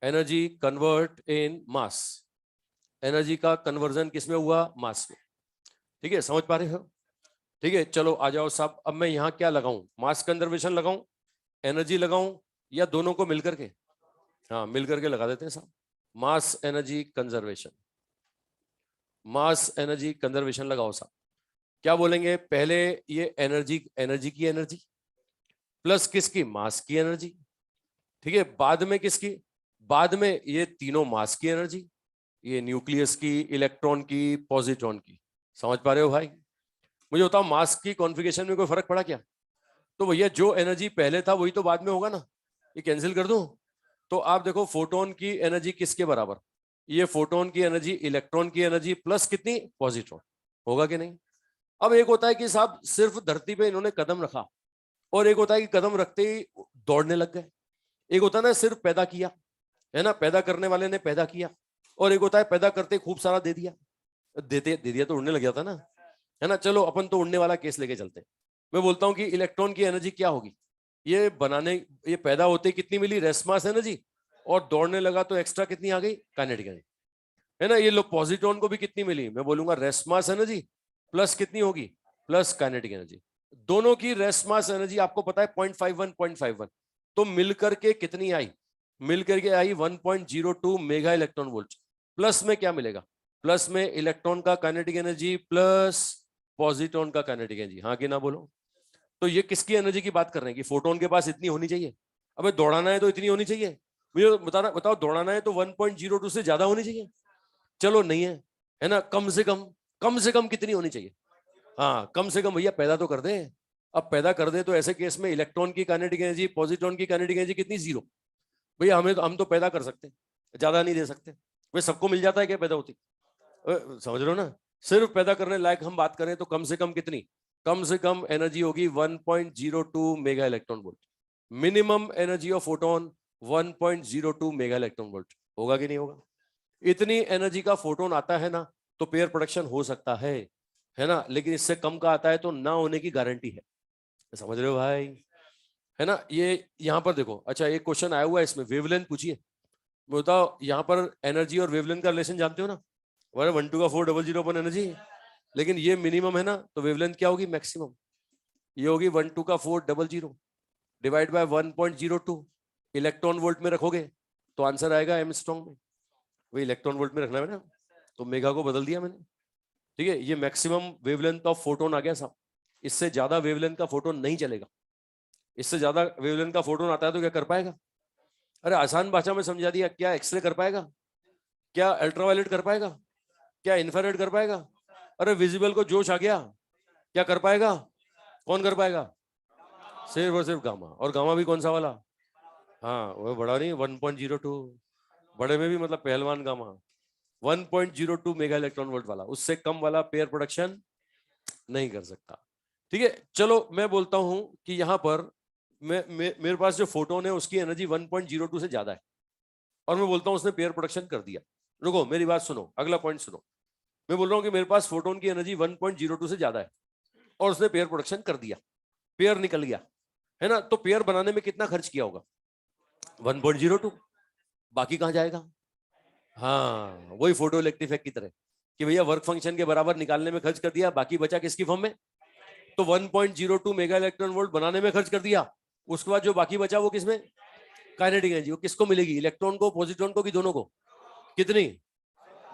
energy convert in mass. Energy का कन्वर्जन किसमें हुआ? मास में। ठीक है, समझ पा रहे हो? ठीक है, चलो आ जाओ साहब। अब मैं यहाँ क्या लगाऊं? मास कंजर्वेशन लगाऊं, एनर्जी लगाऊं, या दोनों को मिलकर के? हाँ, मिलकर के लगा देते हैं साहब। Mass energy conservation, mass energy conservation लगाओ साहब। क्या बोलेंगे? पहले ये एनर्जी, एनर्जी की एनर्जी प्लस किसकी? मास की एनर्जी। ठीक है, बाद में किसकी? बाद में ये तीनों मास की एनर्जी, ये न्यूक्लियस की, इलेक्ट्रॉन की, पॉजिट्रॉन की। समझ पा रहे हो भाई? मुझे बताओ, मास की कॉन्फ़िगरेशन में कोई फर्क पड़ा क्या? तो भैया जो एनर्जी पहले था वही तो बाद में होगा ना। ये कैंसिल कर दूं? तो आप देखो, फोटोन की एनर्जी किसके बराबर? ये फोटोन की एनर्जी इलेक्ट्रॉन की एनर्जी प्लस कितनी? पॉजिट्रॉन। होगा कि नहीं? अब एक होता है कि साहब सिर्फ धरती पे इन्होंने कदम रखा, और एक होता है कि कदम रखते ही दौड़ने लग गए। एक होता है ना सिर्फ पैदा किया, है ना, पैदा करने वाले ने पैदा किया, और एक होता है पैदा करते खूब सारा दे दिया। दे दिया तो उड़ने लग जाता ना, है ना। चलो अपन तो उड़ने वाला केस लेके चलते हैं। मैं बोलता हूं कि इलेक्ट्रॉन की एनर्जी क्या होगी? ये बनाने, ये पैदा होते कितनी मिली? रेस्ट मास एनर्जी, और दौड़ने लगा तो एक्स्ट्रा कितनी आ गई? काइनेटिक एनर्जी, है ना। ये लो पॉजिट्रॉन को भी कितनी मिली? मैं बोलूंगा रेस्ट मास एनर्जी प्लस कितनी होगी? Plus kinetic energy. दोनों की रेस्ट मास एनर्जी आपको पता है 0.51, 0.51। तो मिलकर के कितनी आई? मिलकर के आई 1.02 मेगा इलेक्ट्रॉन वोल्ट। प्लस में क्या मिलेगा? प्लस में इलेक्ट्रॉन का काइनेटिक एनर्जी प्लस पॉजिट्रॉन का काइनेटिक एनर्जी। हाँ कि ना बोलो? तो ये किसकी एनर्जी की बात कर रहे हैं? कि फोटोन के पास इतनी होनी चाहिए। अबे दौड़ाना है तो इतनी होनी चाहिए। मुझे बताओ, दौड़ाना है तो 1.02 से ज्यादा होनी चाहिए। चलो नहीं है, है ना, कम से कम कितनी होनी चाहिए? हाँ, कम से कम भैया पैदा तो कर दे। अब पैदा कर दे तो ऐसे केस में इलेक्ट्रॉन की काइनेटिक एनर्जी, पॉजिट्रॉन की काइनेटिक एनर्जी कितनी? 0। भैया हमें तो, हम तो पैदा कर सकते हैं, ज्यादा नहीं दे सकते। वे सबको मिल जाता है क्या पैदा होती? समझ रहे हो ना? सिर्फ पैदा करने लायक हम बात करें तो कम से कम कितनी? कम से कम एनर्जी होगी 1.02 mega electron volt. Minimum energy of photon 1.02 mega electron volt. होगा कि नहीं होगा? इतनी एनर्जी का फोटोन आता है ना, तो पेयर प्रोडक्शन हो सकता है ना। लेकिन इससे कम का आता है तो ना होने की गारंटी है। समझ रहे हो भाई? है ना। ये यहाँ पर देखो, अच्छा एक क्वेश्चन आया हुआ है इसमें, वेवलेंथ पूछिए। बताओ, यहाँ पर एनर्जी और वेवलेंथ का रिलेशन जानते हो ना? 1 2 का 4 0 0 अपन एनर्जी, लेकिन ये मिनिमम है ना, तो वेवलेंथ क्या होगी? मैक्सिमम। ये होगी 1 2 का 4 0 0 डिवाइड बाय 1.02। इलेक्ट्रॉन वोल्ट में रखोगे तो आंसर आएगा एमस्ट्रॉन्ग में। वही इलेक्ट्रॉन वोल्ट में रखना है ना, तो मेगा को बदल दिया मैंने। ठीक है, ये मैक्सिमम वेवलेंथ ऑफ फोटोन आ गया साहब। इससे ज्यादा वेवलेंथ का फोटोन नहीं चलेगा। इससे ज्यादा वेवलेंथ का फोटोन आता है तो क्या कर पाएगा? अरे आसान भाषा में समझा दिया। क्या एक्सरे कर पाएगा? क्या अल्ट्रावायलेट कर पाएगा? क्या इंफ्रारेड कर पाएगा? अरे विजिबल को जोश आ गया, क्या कर पाएगा? कौन कर पाएगा? सिर्फ और सिर्फ गामा। और गामा भी कौन सा वाला? हाँ, वो बड़ा नहीं, 1.02। बड़े में भी मतलब पहलवान गामा, 1.02 मेगा इलेक्ट्रॉन वोल्ट वाला। उससे कम वाला पेयर प्रोडक्शन नहीं कर सकता। ठीक है, चलो मैं बोलता हूं कि यहां पर मेरे पास जो फोटोन है उसकी एनर्जी 1.02 से ज्यादा है, और मैं बोलता हूं उसने पेयर प्रोडक्शन कर दिया। रुको, मेरी बात सुनो, अगला पॉइंट सुनो। मैं बोल रहा हूं कि मेरे पास फोटोन की एनर्जी 1.02 से ज्यादा है, और उसने पेयर प्रोडक्शन कर दिया, पेयर निकल गया, है ना। तो पेयर बनाने में कितना खर्च किया होगा? 1.02। बाकी कहां जाएगा? हाँ, वही फोटो इलेक्ट्रिक इफेक्ट की तरह कि भैया वर्क फंक्शन के बराबर निकालने में खर्च कर दिया, बाकी बचा किसकी फॉर्म में? तो 1.02 मेगा इलेक्ट्रॉन वोल्ट बनाने में खर्च कर दिया, उसके बाद जो बाकी बचा वो किसमें? Kinetic energy. वो किसको मिलेगी? इलेक्ट्रॉन को, पॉजिट्रॉन को, कि दोनों को? कितनी?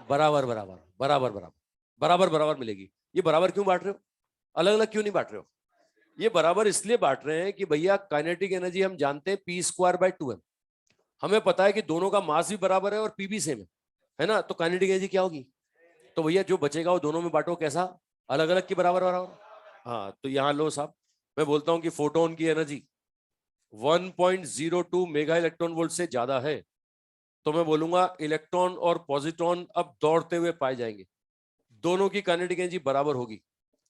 बराबर बराबर बराबर बराबर बराबर बराबर मिलेगी। ये बराबर क्यों बांट रहे हो? अलग अलग क्यों नहीं बांट रहे हो? ये बराबर इसलिए बांट रहे हैं कि भैया काइनेटिक एनर्जी हम जानते हैं p²/2m, हमें पता है कि दोनों का मास भी बराबर है और पी भी सेम है ना। तो काइनेटिक एनर्जी क्या होगी? तो भैया जो बचेगा वो दोनों में बांटो, कैसा? अलग अलग की बराबर बराबर। हाँ, तो यहाँ लो साहब, मैं बोलता हूं कि फोटोन की एनर्जी 1.02 मेगा इलेक्ट्रॉन वोल्ट से ज्यादा है, तो मैं बोलूंगा इलेक्ट्रॉन और पॉजिट्रॉन अब दौड़ते हुए पाए जाएंगे, दोनों की काइनेटिक एनर्जी बराबर होगी।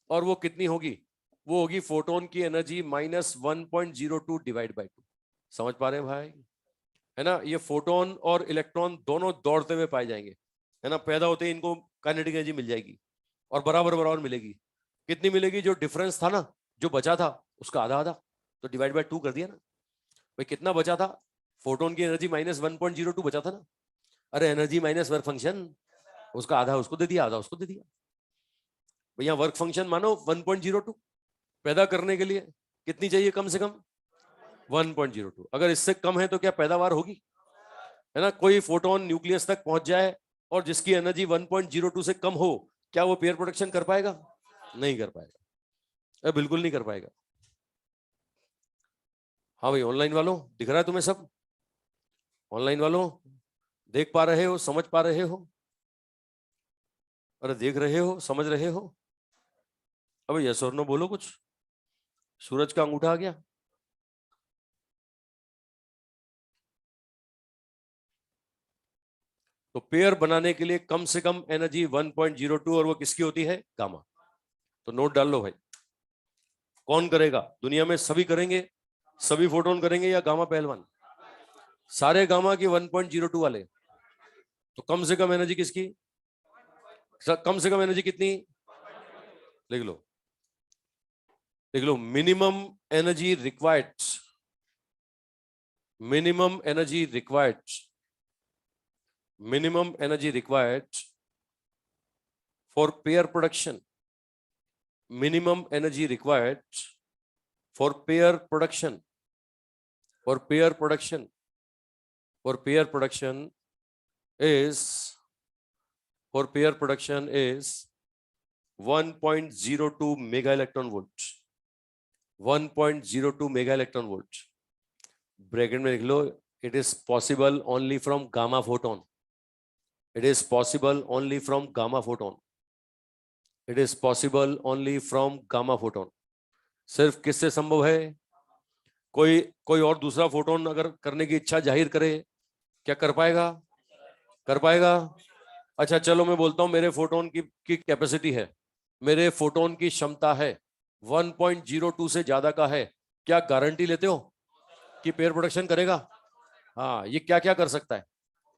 और वो कितनी होगी? वो होगी फोटोन की एनर्जी -1.02 डिवाइड बाई 2। समझ पा रहे हैं भाई? है ना, ये फोटोन और इलेक्ट्रॉन दोनों दौड़ते हुए पाए जाएंगे, है ना। पैदा होते ही इनको काइनेटिक एनर्जी मिल जाएगी और बराबर बराबर मिलेगी। कितनी मिलेगी? जो डिफरेंस था ना, जो बचा था उसका आधा आधा, तो डिवाइड बाय 2 कर दिया ना भाई। कितना बचा था? फोटोन की एनर्जी -1.02 बचा था ना। अरे एनर्जी माइनस वर्क फंक्शन, उसका आधा उसको दे दिया, आधा उसको दे दिया। भैया वर्क फंक्शन मानो 1.02, पैदा करने के लिए कितनी चाहिए? कम से कम 1.02। अगर इससे कम है तो क्या पैदावार होगी? है ना। कोई फोटोन न्यूक्लियस तक पहुंच जाए और जिसकी एनर्जी 1.02 से कम हो, क्या वो पेयर प्रोडक्शन कर पाएगा? नहीं कर पाएगा, बिल्कुल नहीं कर पाएगा। हाँ भाई, ऑनलाइन वालों दिख रहा है तुम्हें सब? ऑनलाइन वालों देख पा रहे हो, समझ पा रहे हो? अरे देख रहे हो, समझ रहे हो? अबे यस और नो बोलो कुछ। सूरज का अंगूठा आ गया। तो पेयर बनाने के लिए कम से कम एनर्जी 1.02, और वो किसकी होती है? गामा। तो नोट डाल लो भाई। कौन करेगा दुनिया में? सभी करेंगे? सभी फोटोन करेंगे या गामा पहलवान? सारे गामा की 1.02 वाले। तो कम से कम एनर्जी किसकी? कम से कम एनर्जी कितनी? लिख लो, लिख लो। Minimum energy required, minimum energy required, minimum energy required for pair production, minimum energy required for pair production, for pair production, for pair production is, for pair production is 1.02 mega electron volt, 1.02 mega electron volt। Bracket में लिख लो, it is possible only from gamma photon, it is possible only from gamma photon, it is possible only from gamma photon। सिर्फ किससे संभव है? कोई कोई और दूसरा फोटोन अगर करने की इच्छा जाहिर करे, क्या कर पाएगा? कर पाएगा? अच्छा चलो मैं बोलता हूं, मेरे फोटोन की कैपेसिटी है, मेरे फोटोन की क्षमता है 1.02 से ज्यादा का है, क्या गारंटी लेते हो कि पेयर प्रोडक्शन करेगा? हाँ, ये क्या क्या कर सकता है?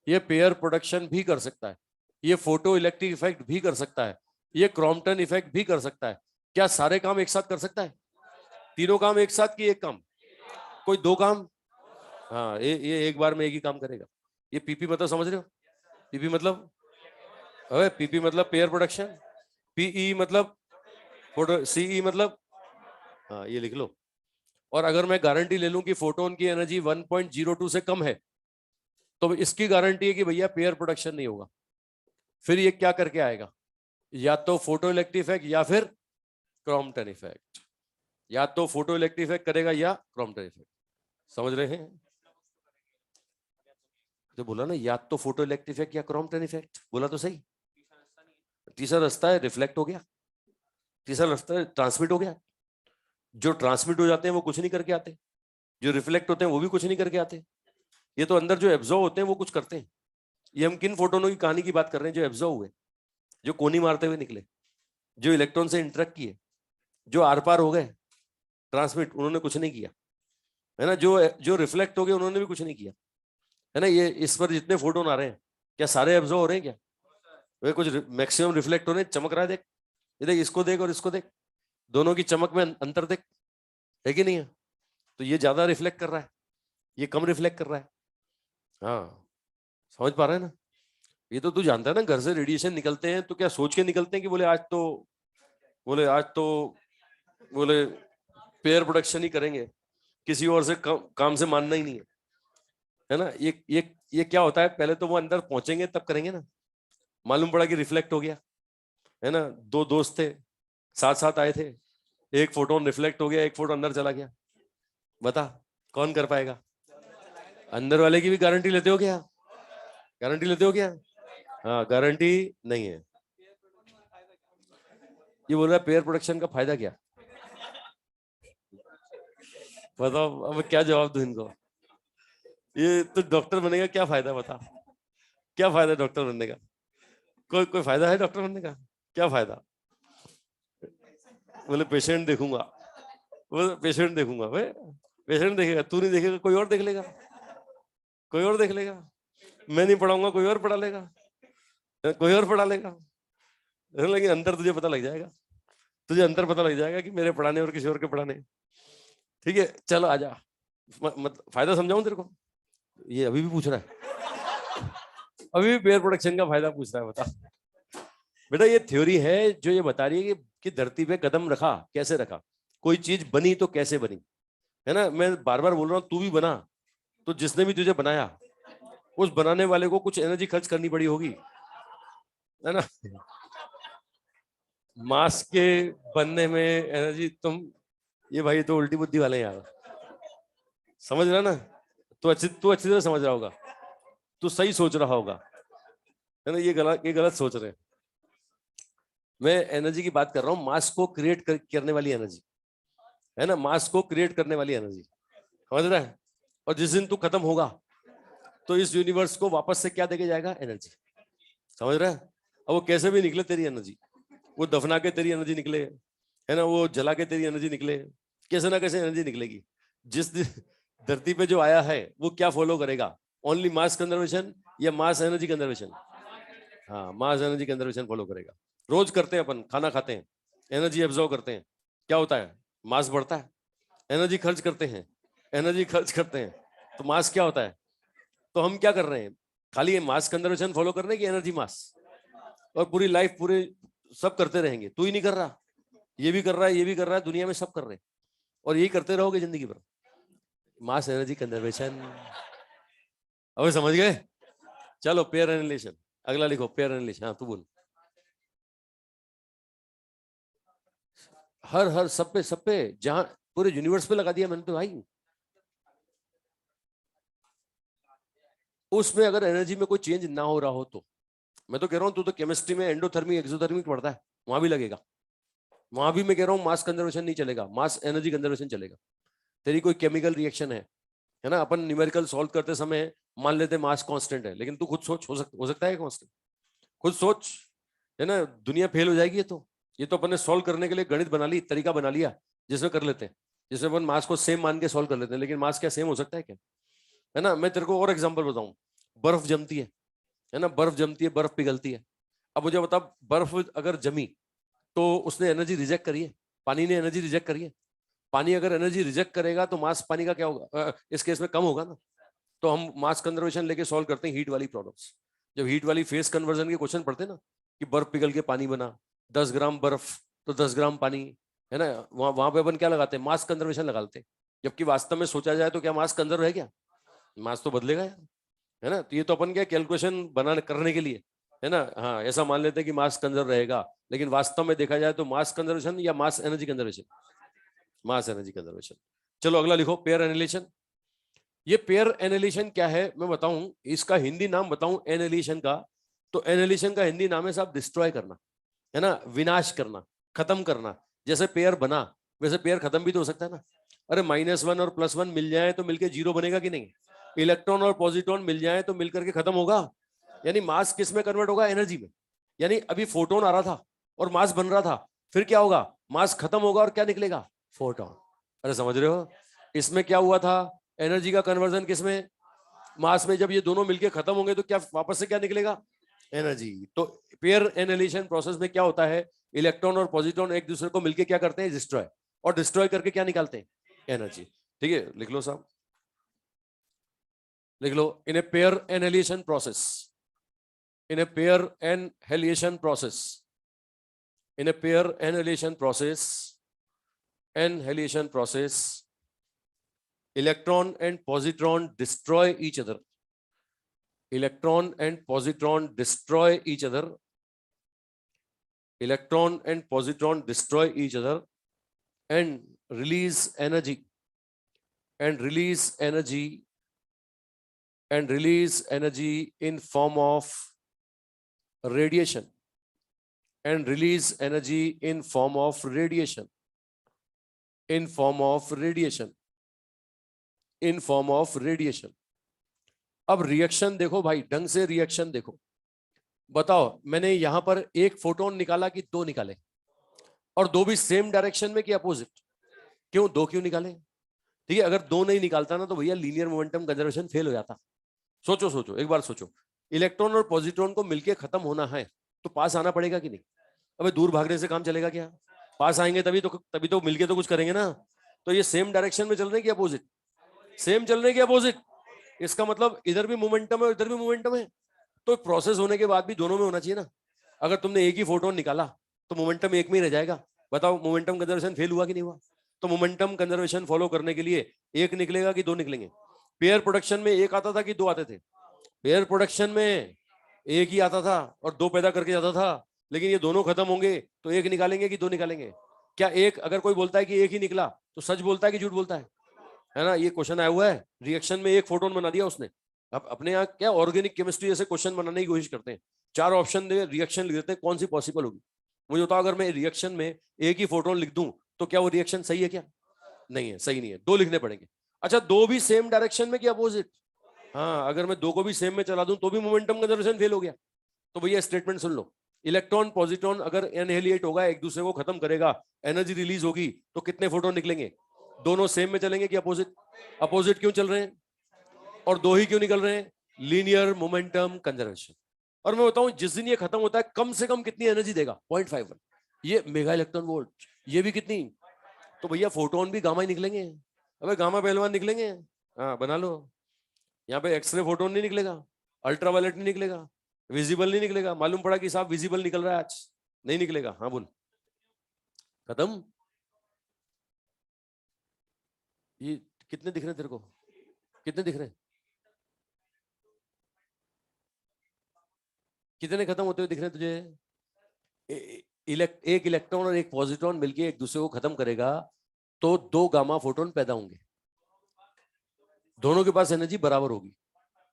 ये पेयर प्रोडक्शन भी कर सकता है, ये फोटो इलेक्ट्रिक इफेक्ट भी कर सकता है, ये क्रॉम्पटन इफेक्ट भी कर सकता है। क्या सारे काम एक साथ कर सकता है? तीनों काम एक साथ कि एक काम? कोई दो काम? हाँ, ये एक बार में एक ही काम करेगा। ये पीपी मतलब समझ रहे हो? पीपी मतलब, अरे पीपी मतलब पेयर प्रोडक्शन, पीई मतलब फोटो, सीई मतलब, हाँ ये लिख लो। और अगर मैं गारंटी ले लूं कि फोटोन की एनर्जी 1.02 से कम है, तो इसकी गारंटी है कि भैया पेयर प्रोडक्शन नहीं होगा। फिर ये क्या करके आएगा? या तो फोटो इलेक्ट्रिक इफेक्ट या फिर क्रॉम्पटन इफेक्ट, या तो फोटो इलेक्ट्रिक इफेक्ट करेगा या क्रॉम्पटन इफेक्ट। समझ रहे हैं? तो बोला ना, या तो फोटो इलेक्ट्रिक इफेक्ट या क्रॉम्पटन इफेक्ट, बोला तो सही। तीसरा रास्ता है रिफ्लेक्ट हो गया, तीसरा रास्ता है ट्रांसमिट हो गया। जो ट्रांसमिट हो जाते हैं वो कुछ नहीं करके आते, जो रिफ्लेक्ट होते हैं वो भी कुछ नहीं करके आते। ये तो अंदर जो एब्जॉर्व होते हैं वो कुछ करते हैं। ये हम किन फोटोनों की कहानी की बात कर रहे हैं? जो एब्जॉर्व हुए, जो कोनी मारते हुए निकले, जो इलेक्ट्रॉन से इंटरेक्ट किए, जो आर पार हो गए, ट्रांसमिट, उन्होंने कुछ नहीं किया, है ना। जो जो रिफ्लेक्ट हो गए उन्होंने भी कुछ नहीं किया, है ना। ये इस पर जितने फोटोन आ रहे हैं, क्या सारे एब्जॉर्व हो रहे हैं? क्या वे कुछ मैक्सिमम रिफ्लेक्ट हो रहे हैं? चमक रहा है, देख ये, देख इसको देख और इसको देख, दोनों की चमक में अंतर देख, है कि नहीं है? तो ये ज्यादा रिफ्लेक्ट कर रहा है, ये कम रिफ्लेक्ट कर रहा है। हाँ, समझ पा रहे हैं ना? ये तो तू जानता है ना, घर से रेडिएशन निकलते हैं तो क्या सोच के निकलते हैं कि बोले पेयर प्रोडक्शन ही करेंगे, किसी और से काम से मानना ही नहीं है ना? ये क्या होता है, पहले तो वो अंदर पहुंचेंगे तब करेंगे ना। मालूम पड़ा कि रिफ्लेक्ट हो गया, है ना? दो दोस्त थे, साथ साथ आए थे, एक फोटोन रिफ्लेक्ट हो गया, एक फोटो अंदर चला गया। बता कौन कर पाएगा? अंदर वाले की भी गारंटी लेते हो क्या? गारंटी लेते हो क्या? हाँ, गारंटी नहीं है। ये बोल रहा है पेयर प्रोडक्शन का फायदा क्या? बताओ अब क्या जवाब दूं इनको? ये तो डॉक्टर बनेगा, क्या फायदा बता? क्या फायदा डॉक्टर बनने का? कोई फायदा है डॉक्टर बनने का? क्या फायदा? बोले पेशेंट देखूंगा, वो पेशेंट देखूंगा भाई। पेशेंट देखेगा, तू नहीं देखेगा, कोई और देख लेगा, कोई और देख लेगा। मैं नहीं पढ़ाऊंगा, कोई और पढ़ा लेगा, कोई और पढ़ा लेगा। लेकिन अंतर तुझे पता लग जाएगा, तुझे अंतर पता लग जाएगा कि मेरे पढ़ाने और किसी और के पढ़ाने। ठीक है, चलो आजा, फायदा समझाऊं तेरे को? ये अभी भी पूछ रहा है, अभी भी पेयर प्रोडक्शन का फायदा पूछ रहा है, बता। बेटा ये थ्योरी है जो ये बता रही है कि धरती पे कदम रखा, कैसे रखा, कोई चीज बनी तो कैसे बनी, है ना? मैं बार बार बोल रहा हूँ, तू भी बना तो जिसने भी तुझे बनाया, उस बनाने वाले को कुछ एनर्जी खर्च करनी पड़ी होगी, है ना? मास्क के बनने में एनर्जी ये भाई तो उल्टी बुद्धि वाले हैं यार, समझ रहा ना? तू अच्छी तरह समझ रहा होगा, तू सही सोच रहा होगा, है ना? ये गलत सोच रहे हैं। मैं एनर्जी की बात कर रहा हूँ, मास को क्रिएट करने वाली एनर्जी, है ना? मास को क्रिएट करने वाली एनर्जी, समझ रहा है? और जिस दिन तू खत्म होगा तो इस यूनिवर्स को वापस से क्या देके जाएगा? एनर्जी, समझ रहा है? अब वो कैसे भी निकले तेरी एनर्जी, वो दफना के तेरी एनर्जी निकले, है ना, वो जला के तेरी एनर्जी निकले, कैसे ना कैसे एनर्जी निकलेगी। जिस धरती पे जो आया है वो क्या फॉलो करेगा? ओनली मास कंजर्वेशन या मास एनर्जी कंजर्वेशन? हाँ, मास एनर्जी कंजर्वेशन फॉलो करेगा। रोज करते हैं अपन, खाना खाते हैं, एनर्जी एब्जॉर्व करते हैं, क्या होता है? मास बढ़ता है। एनर्जी खर्च करते हैं, एनर्जी खर्च करते हैं, तो मास क्या होता है? तो हम क्या कर रहे हैं? खाली मास कंजर्वेशन फॉलो करने की, एनर्जी मास, और पूरी लाइफ पूरे सब करते रहेंगे। तू ही नहीं कर रहा, ये भी कर रहा है, ये भी कर रहा है, दुनिया में सब कर रहे हैं, और यही करते रहोगे जिंदगी भर। मास एनर्जी कंजर्वेशन, अब समझ गए? चलो पेयर एनिलेशन, अगला लिखो पेयर एनिलेशन। हाँ तू बोल। हर सब पे जहां पूरे यूनिवर्स पे लगा दिया मैंने तो भाई। उसमें अगर एनर्जी में कोई चेंज ना हो रहा हो तो, मैं तो कह रहा हूं, तू तो केमिस्ट्री में एंडोथर्मी एक्सोथर्मी पढ़ता है, वहां भी लगेगा। वहां भी मैं कह रहा हूं मास कंजर्वेशन नहीं चलेगा, मास एनर्जी कंजर्वेशन चलेगा। तेरी कोई केमिकल रिएक्शन है ना, अपन न्यूमेरिकल सॉल्व करते समय मान लेते मास कांस्टेंट है, लेकिन तू खुद सोच, हो सकता है कांस्टेंट? खुद सोच, है ना? दुनिया फेल हो जाएगी। ये तो अपन ने सॉल्व करने के लिए गणित बना ली, तरीका बना लिया जिसमें कर लेते हैं, जिसमें अपन मास को सेम मान के सॉल्व कर लेते हैं, लेकिन मास क्या सेम हो सकता है क्या? है ना? मैं तेरे को और एग्जांपल बताऊं, बर्फ जमती है ना, बर्फ जमती है, बर्फ पिघलती है। अब मुझे बता, बर्फ अगर जमी तो उसने एनर्जी रिजेक्ट करी है, पानी ने एनर्जी रिजेक्ट करी है। पानी अगर एनर्जी रिजेक्ट करेगा तो मास पानी का क्या होगा? इस केस में कम होगा ना। तो हम मास कंजर्वेशन लेके सॉल्व करते हैं हीट वाली प्रॉब्लम्स। जब हीट वाली फेस कन्वर्जन के क्वेश्चन पढ़ते हैं ना, कि बर्फ पिघल के पानी बना, 10 ग्राम बर्फ तो 10 ग्राम पानी, है ना, वहां पे अपन क्या लगाते हैं? मास कंजर्वेशन लगाते हैं। जबकि वास्तव में सोचा जाए तो क्या मास कंजर्व है क्या? मास तो बदलेगा यार, है ना? तो ये तो अपन क्या कैलकुलेशन बनाने करने के लिए, है ना, हाँ ऐसा मान लेते हैं कि मास कंजर्व रहेगा, लेकिन वास्तव में देखा जाए तो मास कंजर्वेशन या mass energy conservation? Mass energy conservation. चलो अगला लिखो पेयर एनिलेशन। ये पेयर एनिलेशन क्या है मैं बताऊं, इसका हिंदी नाम बताऊं एनिलेशन का, तो एनिलेशन का हिंदी नाम है साहब डिस्ट्रॉय करना, है ना, विनाश करना, खत्म करना। जैसे पेयर बना वैसे पेयर खत्म भी तो हो सकता है ना। अरे -1 और +1 मिल जाए तो मिलके 0 बनेगा कि नहीं? इलेक्ट्रॉन और पॉजिट्रॉन मिल जाए तो मिलकर के खत्म होगा। यानी मास किस में कन्वर्ट होगा? एनर्जी में। यानी अभी फोटोन आ रहा था और मास बन रहा था, फिर क्या होगा? मास खत्म होगा और क्या निकलेगा? फोटोन। अरे समझ रहे हो? इसमें क्या हुआ था? एनर्जी का कन्वर्जन किसमें? मास में। जब ये दोनों मिलके खत्म होंगे तो क्या वापस से क्या निकलेगा? एनर्जी। तो पेयर एनिलेशन प्रोसेस में क्या होता है? इलेक्ट्रॉन और पॉजिट्रॉन एक दूसरे को मिलके क्या करते हैं, डिस्ट्रॉय, और डिस्ट्रॉय करके क्या निकालते हैं, एनर्जी। ठीक है, लिख लो साहब, लिख लो। In a pair annihilation process, in a pair annihilation process, in a pair annihilation process, annihilation process, electron and positron destroy each other, electron and positron destroy each other, electron and positron destroy each other and release energy, and release energy, and release energy in form of radiation, and release energy in form of radiation, in form of radiation, in form of radiation. अब reaction देखो भाई, ढंग से reaction देखो। बताओ, मैंने यहां पर एक फोटोन निकाला कि दो निकाले, और दो भी सेम डायरेक्शन में कि अपोजिट? क्यों दो क्यों निकाले? ठीक है, अगर दो नहीं निकालता ना तो भैया लीनियर मोमेंटम कंजर्वेशन फेल हो जाता। सोचो सोचो, एक बार सोचो, इलेक्ट्रॉन और पॉजिट्रॉन को मिलके खत्म होना है तो पास आना पड़ेगा कि नहीं? अबे दूर भागने से काम चलेगा क्या? पास आएंगे तभी तो मिलके तो कुछ करेंगे ना। तो ये सेम डायरेक्शन में चल रहे हैं कि अपोजिट? सेम चल रहे हैं कि अपोजिट? इसका मतलब इधर भी मोमेंटम है और इधर भी मोमेंटम है, तो प्रोसेस होने के बाद भी दोनों में होना चाहिए ना। अगर तुमने एक ही फोटोन निकाला तो मोमेंटम एक में ही रह जाएगा। बताओ, मोमेंटम कंजर्वेशन फेल हुआ कि नहीं हुआ? तो मोमेंटम कंजर्वेशन फॉलो करने के लिए एक निकलेगा कि दो निकलेंगे? पेयर प्रोडक्शन में एक आता था कि दो आते थे? पेयर प्रोडक्शन में एक ही आता था और दो पैदा करके जाता था, लेकिन ये दोनों खत्म होंगे तो एक निकालेंगे कि दो निकालेंगे? क्या एक, अगर कोई बोलता है कि एक ही निकला तो सच बोलता है कि झूठ बोलता है ना? ये क्वेश्चन आया हुआ है, रिएक्शन में एक फोटोन बना दिया उसने। अब अपने यहाँ क्या ऑर्गेनिक केमिस्ट्री जैसे क्वेश्चन बनाने की कोशिश करते हैं, चार ऑप्शन दे, रिएक्शन लिख देते हैं, कौन सी पॉसिबल होगी? मुझे बताओ, अगर मैं रिएक्शन में एक ही फोटोन लिख दूं तो क्या वो रिएक्शन सही है क्या? नहीं है, सही नहीं है, दो लिखने पड़ेंगे। अच्छा, दो भी सेम डायरेक्शन में कि अपोजिट? हाँ, अगर मैं दो को भी सेम में चला दूं तो भी मोमेंटम कंजर्वेशन फेल हो गया। तो भैया स्टेटमेंट सुन लो, इलेक्ट्रॉन पॉजिट्रॉन अगर एनहिलिएट होगा, एक दूसरे को खत्म करेगा, एनर्जी रिलीज होगी, तो कितने फोटोन निकलेंगे? दोनों सेम में चलेंगे कि अपोजिट? अपोजिट क्यों चल रहे हैं? और दो ही क्यों निकल रहे हैं? Linear momentum conservation. और मैं बताऊं, जिस दिन ये खत्म होता है कम से कम कितनी एनर्जी देगा? 0.51, ये मेगा इलेक्ट्रॉन वोल्ट। ये भी कितनी? तो भैया फोटोन भी गामा ही निकलेंगे। अबे गामा पहलवान निकलेंगे, हाँ बना लो। यहाँ पे एक्सरे फोटोन नहीं निकलेगा, अल्ट्रावायलेट नहीं निकलेगा, विजिबल नहीं निकलेगा। मालूम पड़ा कि साहब विजिबल निकल रहा है आज, नहीं निकलेगा। हाँ बोल, खत्म। ये कितने दिख रहे हैं तेरे को? कितने दिख रहे हैं? कितने खत्म होते हुए दिख रहे हैं तुझे? एक इलेक्ट्रॉन और एक पॉजिट्रॉन मिलके एक दूसरे को खत्म करेगा तो दो गामा फोटोन पैदा होंगे। दोनों के पास एनर्जी बराबर होगी,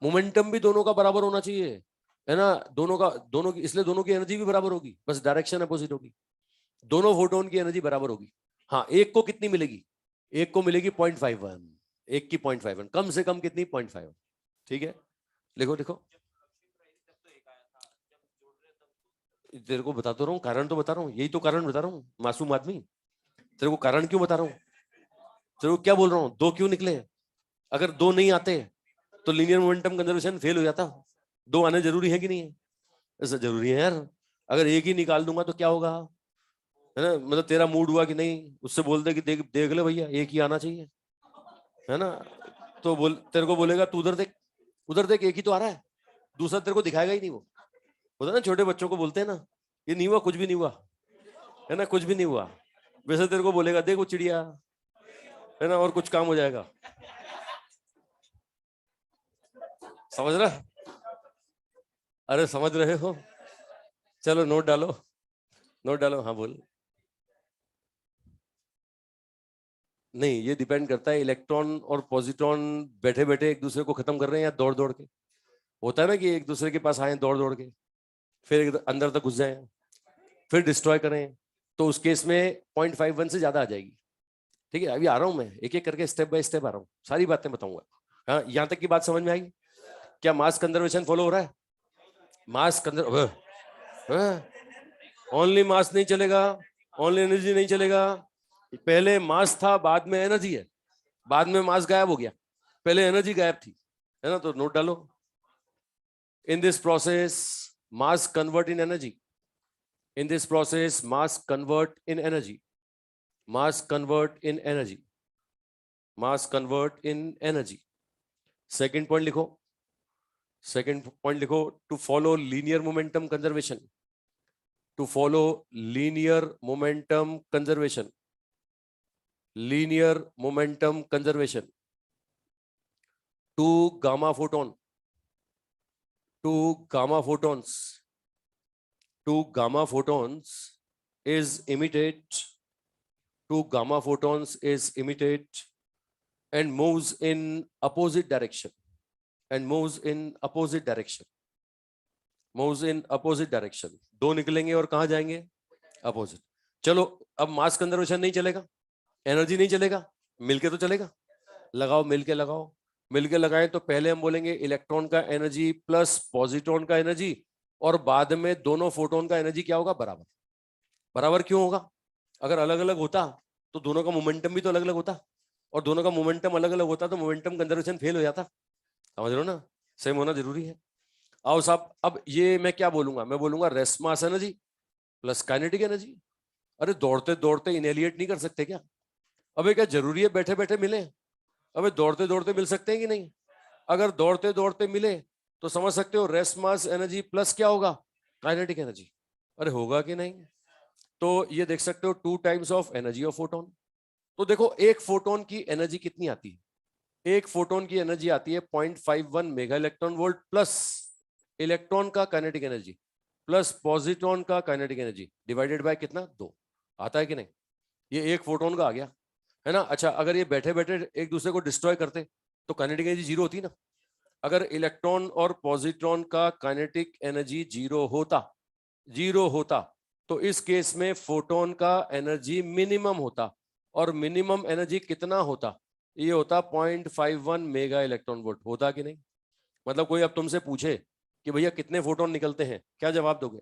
मोमेंटम भी दोनों का बराबर होना चाहिए, है ना? दोनों की, इसलिए दोनों की एनर्जी भी बराबर होगी, बस डायरेक्शन अपोजिट होगी। दोनों फोटोन की एनर्जी बराबर होगी। हाँ, एक को कितनी मिलेगी? एक को मिलेगी 0.51, एक की 0.51, कम से कम कितनी? 0.51। ठीक है, लिखो लिखो। तेरे को बता तो रहा हूँ, कारण तो बता रहा हूँ, यही तो कारण बता रहा हूँ, मासूम आदमी। तेरे को कारण क्यों बता रहा हूँ? तेरे को क्या बोल रहा हूँ, दो क्यों निकले? अगर दो नहीं आते तो लीनियर मोमेंटम कंजर्वेशन फेल हो जाता। दो आने जरूरी है कि नहीं है? ऐसा जरूरी है यार। अगर एक ही निकाल दूंगा तो क्या होगा, है ना? मतलब तेरा मूड हुआ कि नहीं, उससे बोल दे कि देख देख ले भैया, एक ही आना चाहिए, है ना? तो तेरे को बोलेगा तू उधर देख, उधर देख, एक ही तो आ रहा है, दूसरा तेरे को दिखाएगा ही नहीं। वो होता है ना, छोटे बच्चों को बोलते हैं ना, ये नहीं हुआ, कुछ भी नहीं हुआ, है ना, कुछ भी नहीं हुआ। वैसे तेरे को बोलेगा देख वो चिड़िया, है ना, और कुछ काम हो जाएगा। समझ रहा? अरे समझ रहे हो? चलो नोट डालो, नोट डालो। हाँ बोल। नहीं, ये डिपेंड करता है इलेक्ट्रॉन और पॉजिट्रॉन बैठे बैठे एक दूसरे को खत्म कर रहे हैं या दौड़ दौड़ के। होता है ना कि एक दूसरे के पास आए दौड़ दौड़ के, फिर अंदर तक घुस जाए, फिर डिस्ट्रॉय करें, तो उस केस में 0.51 से ज्यादा आ जाएगी। ठीक है, अभी आ रहा हूं मैं, एक एक करके स्टेप बाय स्टेप आ रहा हूँ, सारी बातें बताऊंगा। हाँ, यहाँ तक की बात समझ में आई? क्या मास कंजर्वेशन फॉलो हो रहा है? मास कंजर्व ओनली मास नहीं चलेगा, ओनली एनर्जी नहीं चलेगा। पहले मास था, बाद में एनर्जी है, बाद में मास गायब हो गया, पहले एनर्जी गायब थी, है ना? तो नोट डालो, in this process mass convert in energy, In this process, mass convert in energy. Mass convert in energy. Mass convert in energy. Second point लिखो. Second point लिखो. To follow linear momentum conservation. To follow linear momentum conservation. Linear momentum conservation. Two gamma photon. Two gamma photons. Two gamma photons is emitted. Two gamma photons is emitted and moves in opposite direction. And moves in opposite direction. Moves in opposite direction. दो निकलेंगे और कहां जाएंगे? Opposite. चलो अब mass conservation नहीं चलेगा, energy नहीं चलेगा, मिलके तो चलेगा. लगाओ, मिलके लगाओ. मिलके लगाएं तो पहले हम बोलेंगे इलेक्ट्रॉन का एनर्जी प्लस पॉजिट्रॉन का एनर्जी, और बाद में दोनों फोटोन का एनर्जी क्या होगा? बराबर. बराबर क्यों होगा? अगर अलग अलग होता तो दोनों का मोमेंटम भी तो अलग अलग होता, और दोनों का मोमेंटम अलग अलग होता तो मोमेंटम कंजर्वेशन फेल हो जाता. समझ रहे हो ना? सेम होना जरूरी है. आओ साहब, अब ये मैं क्या बोलूंगा? मैं बोलूंगा rest mass energy plus kinetic energy. अरे दौड़ते दौड़ते इनहेलिएट नहीं कर सकते क्या? अबे क्या जरूरी है बैठे बैठे मिले? अबे दौड़ते दौड़ते मिल सकते हैं कि नहीं? अगर दौड़ते दौड़ते मिले तो समझ सकते हो रेस्ट मास एनर्जी प्लस क्या होगा? Kinetic energy. अरे होगा कि नहीं? तो ये देख सकते हो 2 times of energy of photon. तो देखो एक फोटोन की एनर्जी कितनी आती है? एक फोटोन की एनर्जी आती है 0.51 mega electron volt plus electron का काइनेटिक एनर्जी प्लस पॉजिट्रॉन का काइनेटिक एनर्जी डिवाइडेड बाय कितना? 2. आता है कि नहीं? ये एक फोटोन का आ गया है ना. अच्छा, अगर ये बैठे बैठे एक दूसरे को डिस्ट्रॉय करते तो काइनेटिक एनर्जी जीरो होती ना. अगर इलेक्ट्रॉन और पॉजिट्रॉन का काइनेटिक एनर्जी जीरो होता तो इस केस में फोटोन का एनर्जी मिनिमम होता, और मिनिमम एनर्जी कितना होता? ये होता 0.51 मेगा इलेक्ट्रॉन वोल्ट. होता कि नहीं? मतलब कोई अब तुमसे पूछे कि भैया कितने फोटोन निकलते हैं, क्या जवाब दोगे?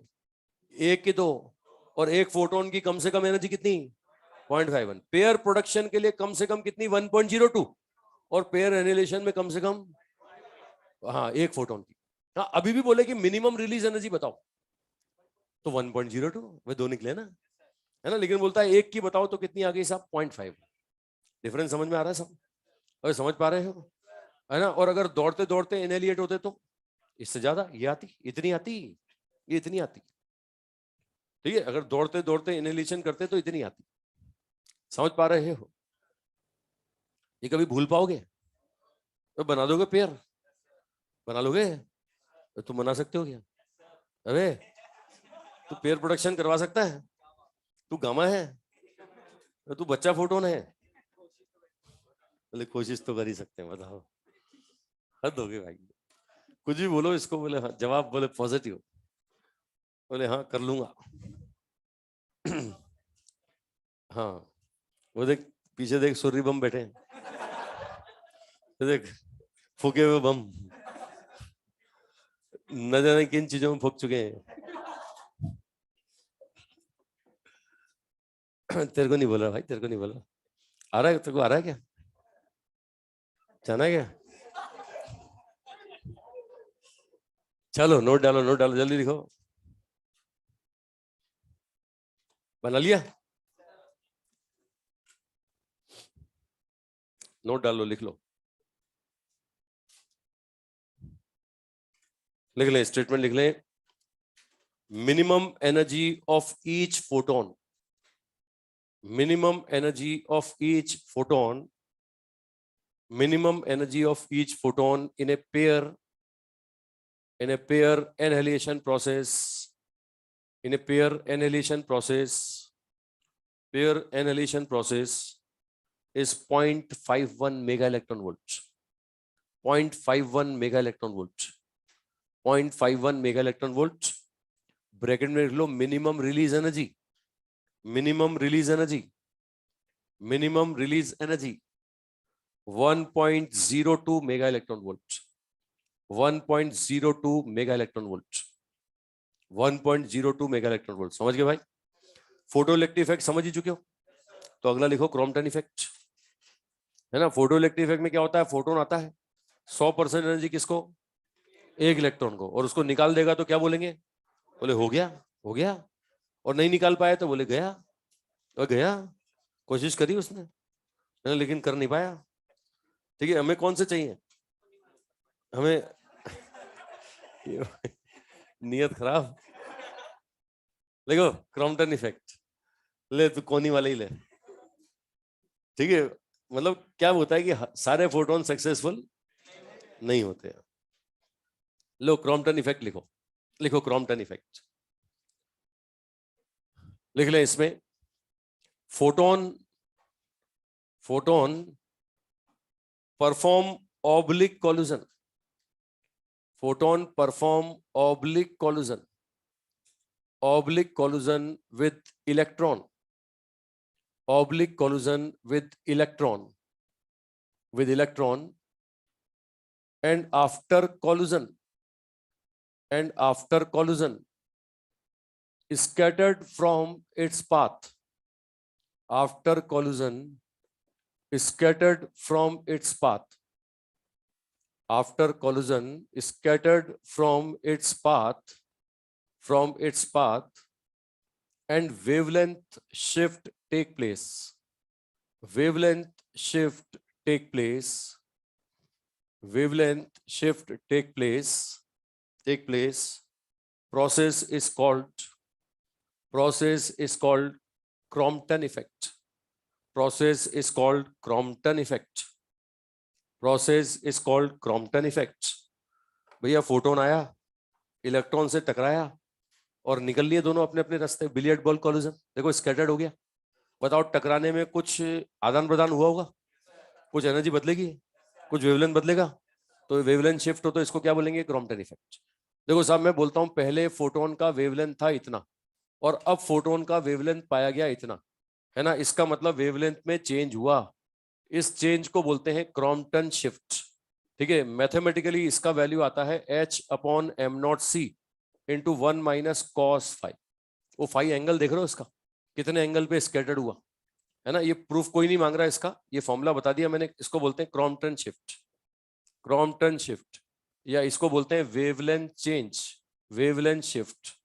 एक की 2, और एक फोटोन की कम से कम एनर्जी कितनी? 0.51. पेयर प्रोडक्शन के लिए कम से कम कितनी? 1.02. और पेयर एनिलेशन में कम से कम, हाँ, एक फोटोन की. हाँ, अभी भी बोले कि मिनिमम रिलीज एनर्जी बताओ तो 1.02. वे 2 निकले ना, है ना. लेकिन बोलता है एक की बताओ तो कितनी आ गई साहब? 0.5. डिफरेंस समझ में आ रहा है सब? अरे समझ पा रहे हो, है ना. और अगर दौड़ते दौड़ते इनहेलिएट होते तो इससे ज्यादा ये आती, इतनी आती, ये इतनी आती. ठीक है, अगर दौड़ते दौड़ते इनहेलेशन करते तो इतनी आती. समझ पा रहे हो? ये कभी भूल पाओगे? तो बना दोगे पेयर? बना लोगे? तो तुम बना सकते हो क्या? अरे तू पेयर प्रोडक्शन करवा सकता है? तू गामा है? तो तू बच्चा फोटोन है? बोले कोशिश तो कर ही सकते हैं. बताओ, हद हो गई भाई. कुछ भी बोलो इसको, बोले हाँ, जवाब बोले पॉजिटिव, बोले हाँ कर लूंगा. हाँ, वो देख पीछे देख, सूर्य बम बैठे हैं. देख फूके हुए बम, न जाने किन चीजों में फूक चुके हैं. तेरे को नहीं बोला भाई, तेरे को नहीं बोला. आ रहा है तेरे को? आ रहा है क्या? जाना है क्या? चलो नोट डालो, नोट डालो, जल्दी लिखो. बना लिया? नोट डालो, लिख लो. लिख लें, स्टेटमेंट लिख लें. Minimum energy of each photon, minimum energy of each photon, minimum energy of each photon in a pair annihilation process, in a pair annihilation process is 0.51 mega electron volt. 0.51 mega electron volt. 0.51 mega electron volt. Bracket में लिख लो minimum release energy. Minimum release energy, minimum release energy 1.02 mega electron volt. 1.02 mega electron volt. 1.02 mega electron volt. समझ गए भाई? Photo electric effect समझ ही चुके हो. तो अगला लिखो क्रॉम्पटन इफेक्ट, है ना. फोटो इलेक्ट्रिक इफेक्ट में क्या होता है? फोटोन आता है, 100% एनर्जी किसको? एक इलेक्ट्रॉन को, और उसको निकाल देगा तो क्या बोलेंगे? बोले हो गया, हो गया. और नहीं निकाल पाया तो बोले गया, और गया, कोशिश करी उसने, लेकिन कर नहीं पाया। ठीक है, हमें कौन से चाहिए? हमें नियत खराब। देखो क्रॉम्पटन इफेक्ट, ले तू कोनी वाले ही ले। ठीक है, मतलब क्या होता है कि सारे फोटोन सक्सेसफुल नहीं होते हैं। लो क्रॉम्पटन इफेक्ट लिखो, लिखो क्रॉम्पटन इफेक्ट, लिख ले इसमें। Photon, photon perform oblique collusion, photon perform oblique collusion, oblique collision with electron, oblique collision with electron, with electron, and after collision, and after collision scattered from its path, after collision scattered from its path, after collision scattered from its path, from its path, and wavelength shift take place, wavelength shift take place, wavelength shift take place, take place, process is called, process is called Crompton effect, process is called Crompton effect, process is called Crompton effect। भैया photon आया, electron से टकराया और निकल लिए दोनों अपने अपने रास्ते, बिलियर्ड बॉल कॉल्यूजन, देखो स्कैटर्ड हो गया। बताओ टकराने में कुछ आदान प्रदान हुआ होगा, कुछ एनर्जी बदलेगी, कुछ वेवलेंथ बदलेगा, तो वेवलेंथ शिफ्ट हो तो इसको क्या बोलेंगे? Crompton effect. देखो साहब मैं बोलता हूं पहले फोटोन का वेवलेंथ था इतना और अब फोटोन का वेवलेंथ पाया गया इतना, है ना, इसका मतलब वेवलेंथ में चेंज हुआ, इस चेंज को बोलते हैं क्रॉम्पटन शिफ्ट। ठीक है, मैथमेटिकली इसका वैल्यू आता है H/m0c into 1 minus cos five. वो फाइव एंगल देख रहे हो इसका, कितने एंगल पे स्कैटर्ड हुआ, है ना। ये प्रूफ कोई नहीं मांग रहा इसका, ये फॉर्मूला बता दिया मैंने, इसको बोलते हैं क्रॉम्पटन शिफ्ट, क्रॉम्पटन शिफ्ट, या इसको बोलते हैं वेवलेंथ चेंज, वेवलेंथ शिफ्ट,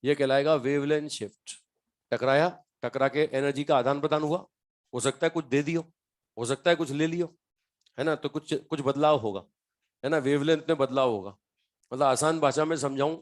ये कहलाएगा वेवलेंथ शिफ्ट। टकराया, टकरा के एनर्जी का आदान प्रदान हुआ, हो सकता है कुछ दे दियो, हो सकता है कुछ ले लियो, है ना, तो कुछ कुछ बदलाव होगा, है ना, वेवलेंथ में बदलाव होगा। मतलब आसान भाषा में समझाऊं